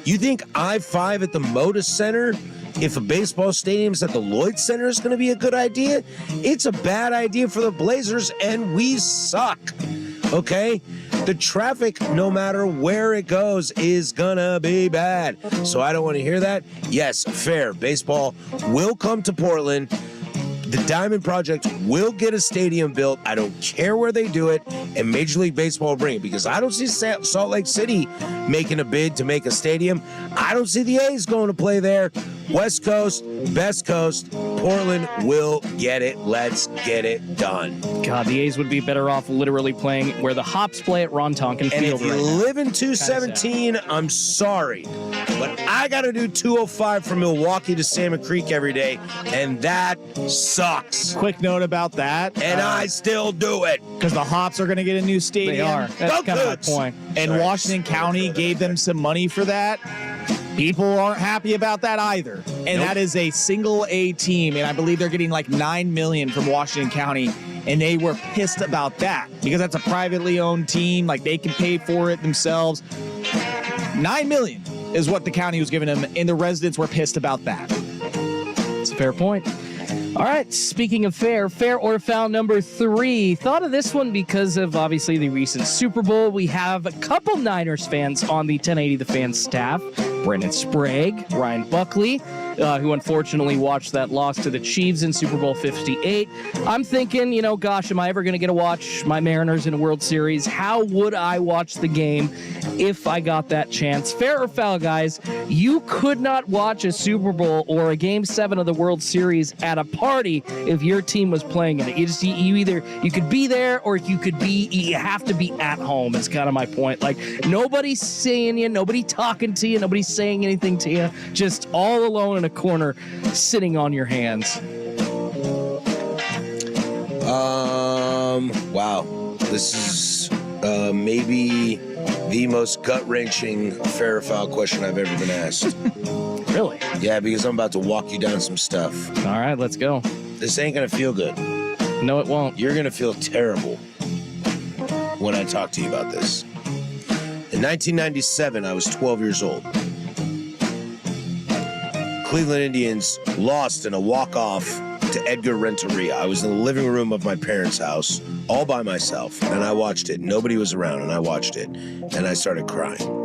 Speaker 1: You think I-5 at the Moda Center, if a baseball stadium's at the Lloyd Center, is going to be a good idea? It's a bad idea for the Blazers, and we suck. Okay? The traffic, no matter where it goes, is gonna be bad. So I don't want to hear that. Yes, fair. Baseball will come to Portland. The Diamond Project will get a stadium built. I don't care where they do it, and Major League Baseball will bring it, because I don't see Salt Lake City making a bid to make a stadium. I don't see the A's going to play there. West Coast, Best Coast, Portland will get it. Let's get it done.
Speaker 4: God, the A's would be better off literally playing where the Hops play at Ron Tonkin Field.
Speaker 1: And if you live in 217, I'm sorry, but I got to do 205 from Milwaukee to Salmon Creek every day, and that sucks.
Speaker 2: Quick note about that.
Speaker 1: And I still do it.
Speaker 2: Because the Hops are going to get a new stadium.
Speaker 4: They are. That's kind of my point.
Speaker 2: And Washington County gave them some money for that. People aren't happy about that either. And that is a single A team, and I believe they're getting like $9 million from Washington County, and they were pissed about that because that's a privately owned team. Like, they can pay for it themselves. $9 million is what the county was giving them, and the residents were pissed about that.
Speaker 4: It's a fair point. All right, speaking of fair or foul number 3. Thought of this one because of obviously the recent Super Bowl. We have a couple Niners fans on the 1080 The Fan staff. Brendan Sprague, Ryan Buckley, who unfortunately watched that loss to the Chiefs in Super Bowl 58. I'm thinking, gosh, am I ever going to get to watch my Mariners in a World Series? How would I watch the game if I got that chance? Fair or foul, guys? You could not watch a Super Bowl or a Game 7 of the World Series at a party if your team was playing in it. You could be there, or you have to be at home, is kind of my point. Like, nobody's seeing you, nobody talking to you, nobody's saying anything to you, just all alone in a corner sitting on your hands.
Speaker 1: Wow. This is maybe the most gut-wrenching fair or foul question I've ever been asked.
Speaker 4: Really?
Speaker 1: Yeah, because I'm about to walk you down some stuff.
Speaker 4: All right, let's go.
Speaker 1: This ain't gonna feel good.
Speaker 4: No, it won't.
Speaker 1: You're gonna feel terrible when I talk to you about this. In 1997, I was 12 years old. Cleveland Indians lost in a walk-off to Edgar Renteria. I was in the living room of my parents' house, all by myself, and I watched it. Nobody was around, and I watched it, and I started crying.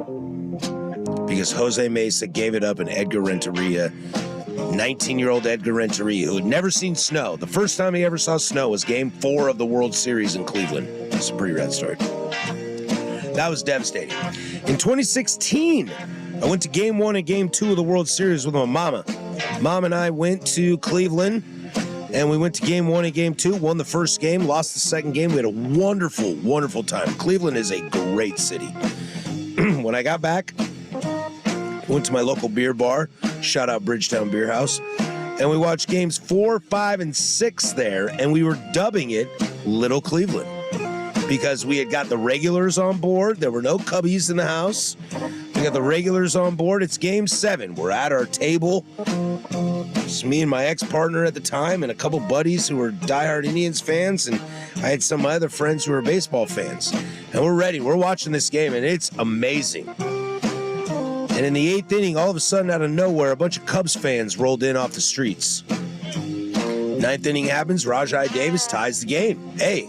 Speaker 1: Because Jose Mesa gave it up, and Edgar Renteria 19-year-old Edgar Renteria, who had never seen snow. The first time he ever saw snow was Game 4 of the World Series in Cleveland. It's a pretty rad story. That was devastating. In 2016, I went to Game 1 and Game 2 of the World Series with my mama. Mom and I went to Cleveland, and we went to Game 1 and Game 2, won the first game, lost the second game. We had a wonderful, wonderful time. Cleveland is a great city. When I got back, went to my local beer bar, shout out Bridgetown Beer House, and we watched games 4, 5, and 6 there, and we were dubbing it Little Cleveland because we had got the regulars on board. There were no Cubbies in the house. We got the regulars on board. It's Game 7. We're at our table. It's me and my ex-partner at the time and a couple buddies who were diehard Indians fans, and I had some of my other friends who were baseball fans. And we're ready. We're watching this game, and it's amazing. And in the 8th inning, all of a sudden, out of nowhere, a bunch of Cubs fans rolled in off the streets. 9th inning happens. Rajai Davis ties the game. Hey,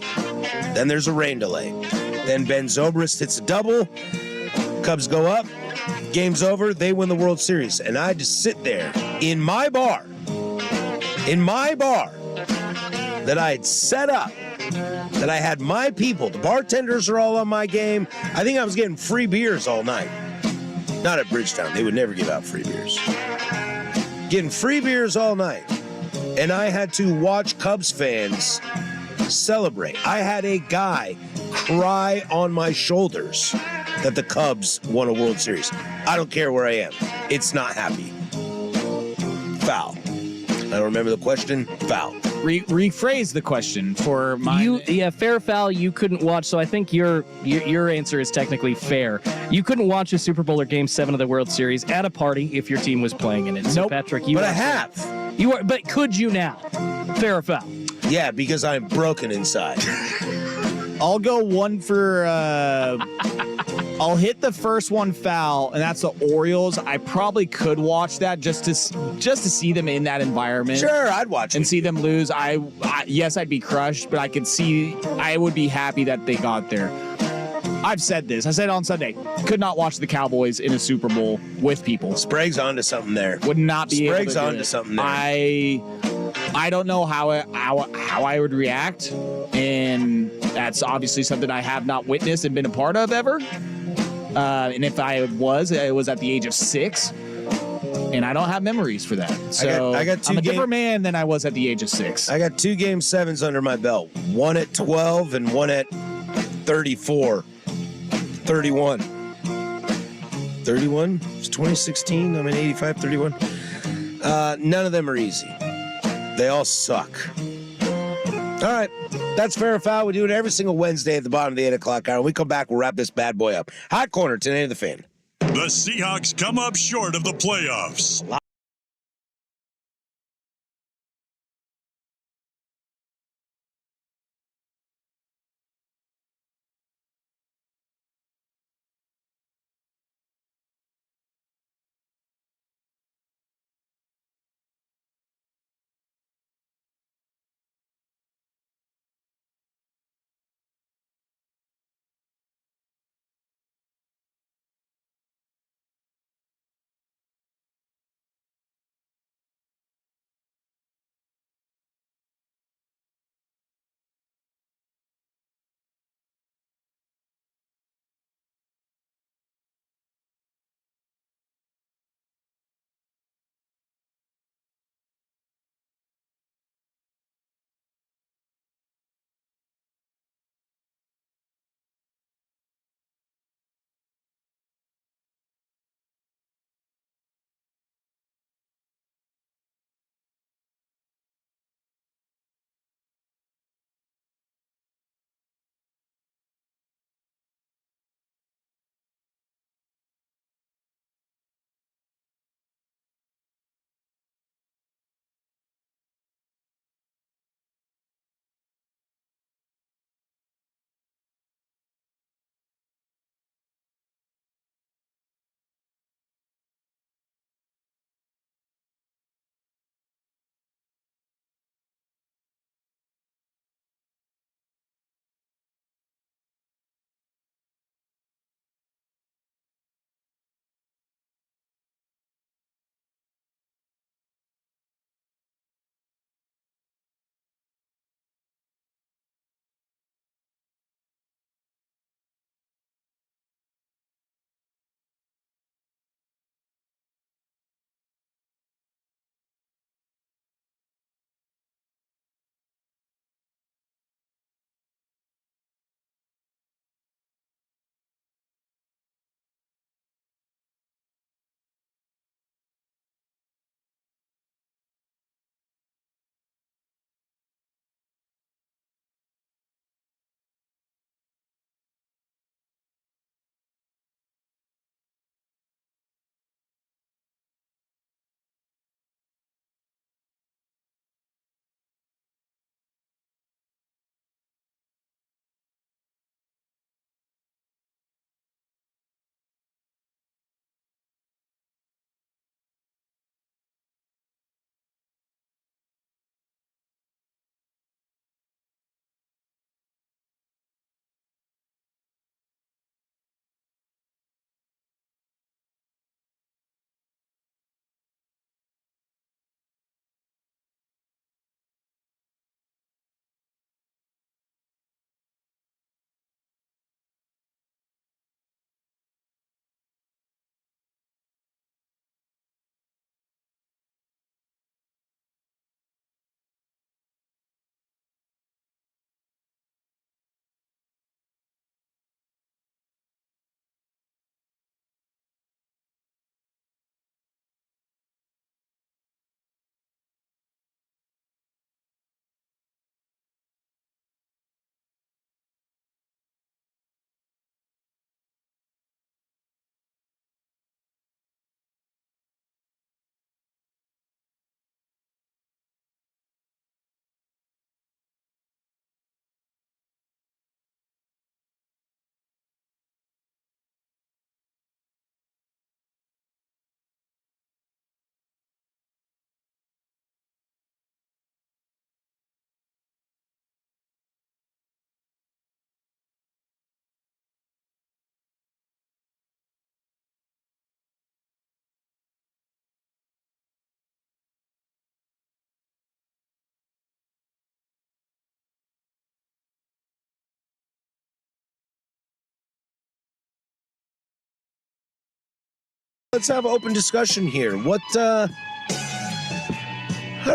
Speaker 1: then there's a rain delay. Then Ben Zobrist hits a double. Cubs go up. Game's over. They win the World Series. And I just sit there in my bar that I had set up, that I had my people. The bartenders are all on my game. I think I was getting free beers all night. Not at Bridgetown. They would never give out free beers. Getting free beers all night. And I had to watch Cubs fans celebrate. I had a guy cry on my shoulders that the Cubs won a World Series. I don't care where I am. It's not happy. Foul. I don't remember the question. Foul.
Speaker 2: Rephrase the question for my.
Speaker 4: Fair foul. You couldn't watch. So I think your answer is technically fair. You couldn't watch a Super Bowl or Game 7 of the World Series at a party if your team was playing in it. So
Speaker 2: Nope.
Speaker 4: Patrick,
Speaker 1: But I have.
Speaker 4: You are, but could you now? Fair or foul?
Speaker 1: Yeah, because I'm broken inside.
Speaker 2: I'll go one for. I'll hit the first one foul, and that's the Orioles. I probably could watch that just to see them in that environment.
Speaker 1: Sure, I'd watch
Speaker 2: and
Speaker 1: it.
Speaker 2: see them lose. Yes, I'd be crushed, but I would be happy that they got there. I've said this. I said on Sunday, could not watch the Cowboys in a Super Bowl with people.
Speaker 1: Sprague's onto something there.
Speaker 2: Would not be
Speaker 1: Sprague's
Speaker 2: able to do
Speaker 1: onto
Speaker 2: it.
Speaker 1: something there.
Speaker 2: I don't know how I would react, and that's obviously something I have not witnessed and been a part of ever. And if I was, it was at the age of 6, and I don't have memories for that. So
Speaker 1: I got two
Speaker 2: I'm a different man than I was at the age of 6.
Speaker 1: I got 2 Game 7s under my belt. One at 12 and one at 34. 31. 31? It's 2016. I'm in 85, 31. None of them are easy. They all suck. All right. That's Fair or Foul. We do it every single Wednesday at the bottom of the 8 o'clock hour. When we come back, we'll wrap this bad boy up. Hot Corner, today the Fan.
Speaker 3: The Seahawks come up short of the playoffs.
Speaker 1: Let's have an open discussion here. How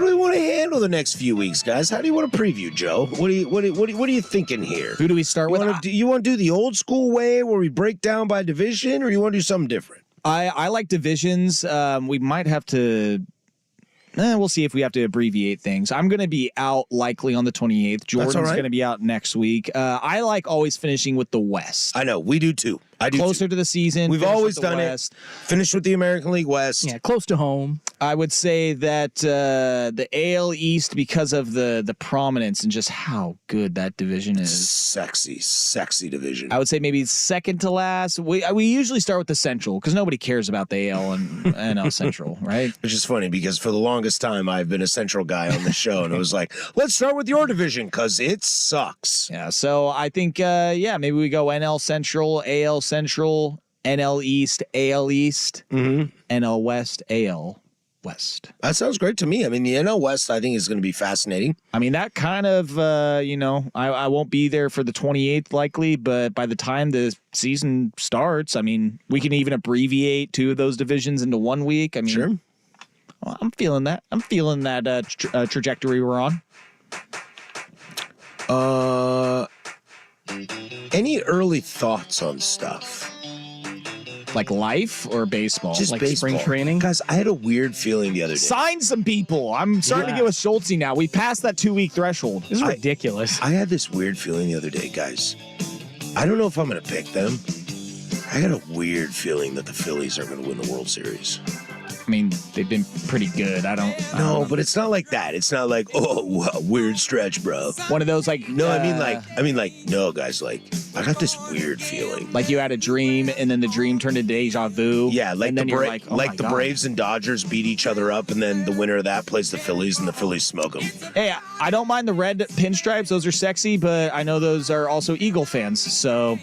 Speaker 1: do we want to handle the next few weeks, guys? How do you want to preview, Joe? What are you thinking here?
Speaker 2: Who do we start with?
Speaker 1: You want to do the old school way where we break down by division, or you want to do something different?
Speaker 2: I like divisions. We might have to. We'll see if we have to abbreviate things. I'm going to be out likely on the 28th. Jordan's going to be out next week. I like always finishing with the West.
Speaker 1: I know. We do too. I do
Speaker 2: Closer to the season.
Speaker 1: We've always done it. Finish with the American League West.
Speaker 4: Yeah, close to home.
Speaker 2: I would say that the AL East, because of the prominence and just how good that division is.
Speaker 1: Sexy division.
Speaker 2: I would say maybe second to last. We usually start with the Central because nobody cares about the AL and NL Central, right?
Speaker 1: Which is funny because for the longest time I've been a Central guy on the show, and it was like, let's start with your division because it sucks.
Speaker 2: Yeah, so I think, maybe we go NL Central, AL Central, NL East, AL East, NL West, AL West.
Speaker 1: That sounds great to me. I mean, the NL West, I think, is going to be fascinating.
Speaker 2: I mean, that kind of, I won't be there for the 28th likely, but by the time the season starts, I mean, we can even abbreviate two of those divisions into 1 week. I mean,
Speaker 1: sure.
Speaker 2: Well, I'm feeling that. I'm feeling that trajectory we're on.
Speaker 1: Any early thoughts on stuff?
Speaker 2: Like life or baseball?
Speaker 1: Just
Speaker 2: like
Speaker 1: baseball.
Speaker 2: Spring training?
Speaker 1: Guys, I had a weird feeling the other day.
Speaker 2: Sign some people. I'm starting to get with Schultze now. We passed that 2-week threshold.
Speaker 4: This is ridiculous.
Speaker 1: I had this weird feeling the other day, guys. I don't know if I'm going to pick them. I got a weird feeling that the Phillies are going to win the World Series.
Speaker 2: I mean, they've been pretty good. I don't
Speaker 1: know. But it's not like that. It's not like, weird stretch, bro.
Speaker 2: One of those like
Speaker 1: no, no, guys, like I got this weird feeling.
Speaker 2: Like you had a dream and then the dream turned into deja vu.
Speaker 1: Yeah, like
Speaker 2: and then you're like,
Speaker 1: the Braves and Dodgers beat each other up, and then the winner of that plays the Phillies, and the Phillies smoke them.
Speaker 2: Hey, I don't mind the red pinstripes; those are sexy, but I know those are also Eagle fans, so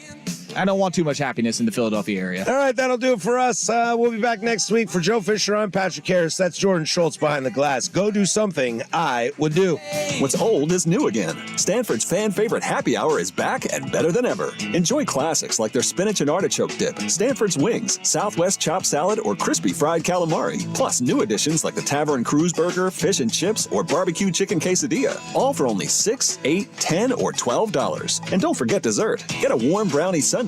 Speaker 2: I don't want too much happiness in the Philadelphia area.
Speaker 1: All right, that'll do it for us. We'll be back next week. For Joe Fisher, I'm Patrick Harris. That's Jordan Schultz behind the glass. Go do something I would do.
Speaker 13: What's old is new again. Stanford's fan favorite happy hour is back and better than ever. Enjoy classics like their spinach and artichoke dip, Stanford's wings, Southwest chopped salad, or crispy fried calamari. Plus new additions like the Tavern Cruise Burger, fish and chips, or barbecue chicken quesadilla. All for only $6, $8, $10, or $12. And don't forget dessert. Get a warm brownie sundae